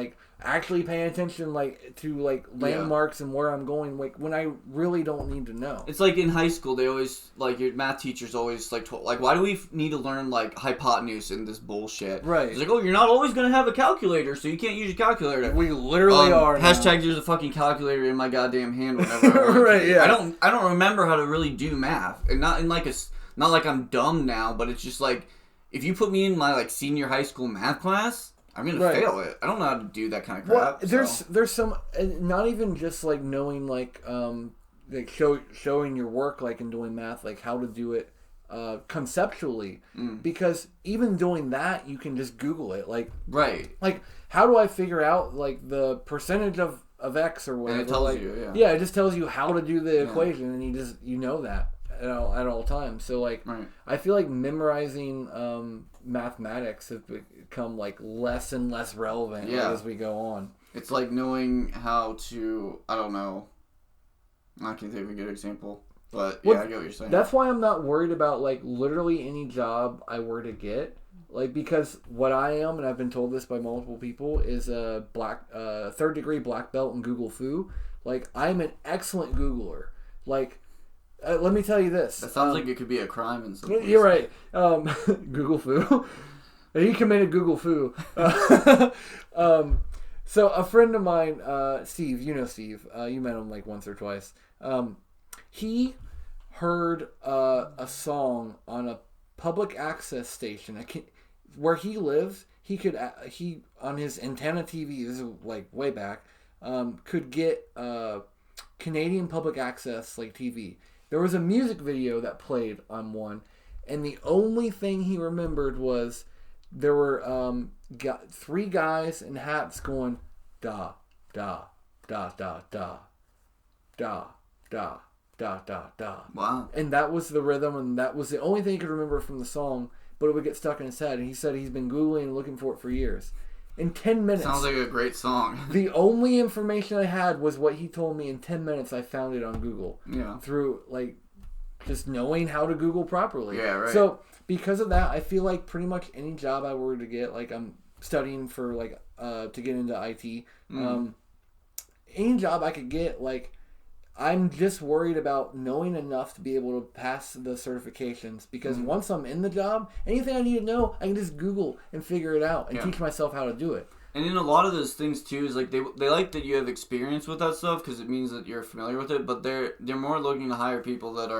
actually paying attention to landmarks and where I'm going when I really don't need to know? It's like in high school they always your math teachers always told why do we need to learn hypotenuse and this bullshit? Right. It's you're not always going to have a calculator, so you can't use your calculator. We literally are. Hashtag there's a fucking calculator in my goddamn hand whenever. Right. Yeah. I don't remember how to really do math, and not in not like I'm dumb now, but it's just if you put me in my senior high school math class, I'm gonna fail it. I don't know how to do that kind of crap. Well, there's some not even just knowing showing your work in doing math, how to do it conceptually, because even doing that you can just Google it. How do I figure out the percentage of X or whatever? And it tells you, it just tells you how to do the equation, and you know that at all times. So I feel like memorizing mathematics have become less and less relevant as we go on. It's like knowing how to, I don't know, I can't think of a good example, but I get what you're saying. That's why I'm not worried about literally any job I were to get, because what I am, and I've been told this by multiple people, is a third degree black belt in Google Foo. I'm an excellent Googler. Let me tell you this. That sounds like it could be a crime in some place. You're right. Google Foo. He committed Google Foo. So a friend of mine, Steve, you know Steve. You met him once or twice. He heard a song on a public access station. Where he lives, he on his antenna TV, this is way back, could get Canadian public access TV. there was a music video that played on one, and the only thing he remembered was there were 3 guys in hats going da da da da da da da da da da. Wow. And that was the rhythm, and that was the only thing he could remember from the song, but it would get stuck in his head. And he said he's been Googling and looking for it for years. In 10 minutes. Sounds like a great song. The only information I had was what he told me. In 10 minutes, I found it on Google. Yeah. Through, like, just knowing how to Google properly. Yeah, right. So, because of that, I feel like pretty much any job I were to get, like, I'm studying for, like, to get into IT. Any job I could get, like, I'm just worried about knowing enough to be able to pass the certifications, because once I'm in the job, anything I need to know, I can just Google and figure it out and teach myself how to do it. And in a lot of those things too, is like they like that you have experience with that stuff because it means that you're familiar with it. But they're more looking to hire people that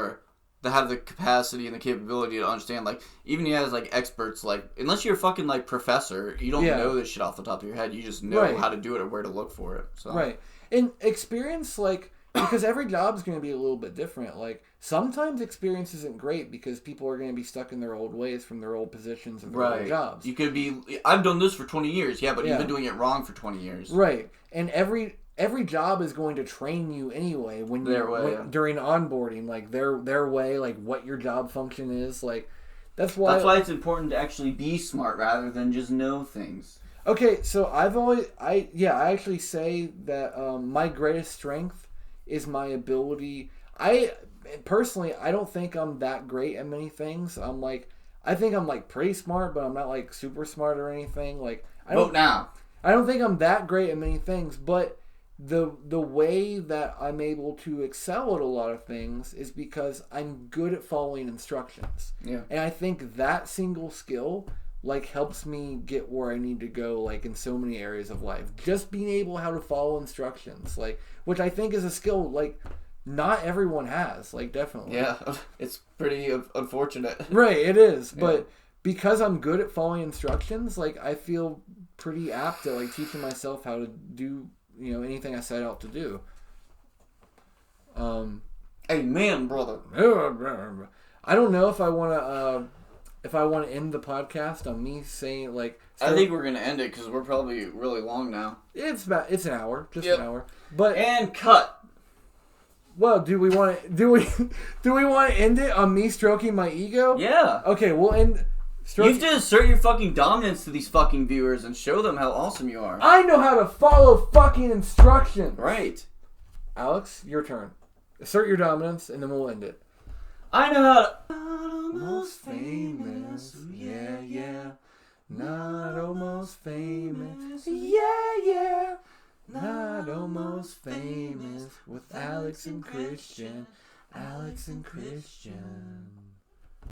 have the capacity and the capability to understand. Like even you as like experts, like unless you're a fucking like professor, you don't know this shit off the top of your head. You just know how to do it or where to look for it. So. Right. And experience, like, because every job is going to be a little bit different. Like, sometimes experience isn't great because people are going to be stuck in their old ways from their old positions and their old jobs. You could be, I've done this for 20 years. Yeah, but you've been doing it wrong for 20 years. Right. And every job is going to train you anyway when during onboarding, like their way, like what your job function is. Like, that's why it's important to actually be smart rather than just know things. Okay, so I actually say that my greatest strength is my ability. I don't think I'm that great at many things. I think I'm like pretty smart, but I'm not like super smart or anything. Like I don't think I'm that great at many things, but the way that I'm able to excel at a lot of things is because I'm good at following instructions. Yeah. And I think that single skill like helps me get where I need to go, like in so many areas of life. Just being able how to follow instructions, like, which I think is a skill like not everyone has, like definitely. Yeah, it's pretty unfortunate. Right, it is, but because I'm good at following instructions, like I feel pretty apt at like teaching myself how to do, you know, anything I set out to do. Amen, brother. I don't know if I want to end the podcast on me saying like. I think we're gonna end it because we're probably really long now. It's an hour, just an hour. But and cut. Well, do we want to end it on me stroking my ego? Yeah. Okay, we'll end. You have to assert your fucking dominance to these fucking viewers and show them how awesome you are. I know how to follow fucking instructions. Right. Alex, your turn. Assert your dominance, and then we'll end it. I know how to... Almost famous, yeah, yeah. Not almost famous, yeah, yeah. Not almost famous with Alex and Christian. Alex and Christian.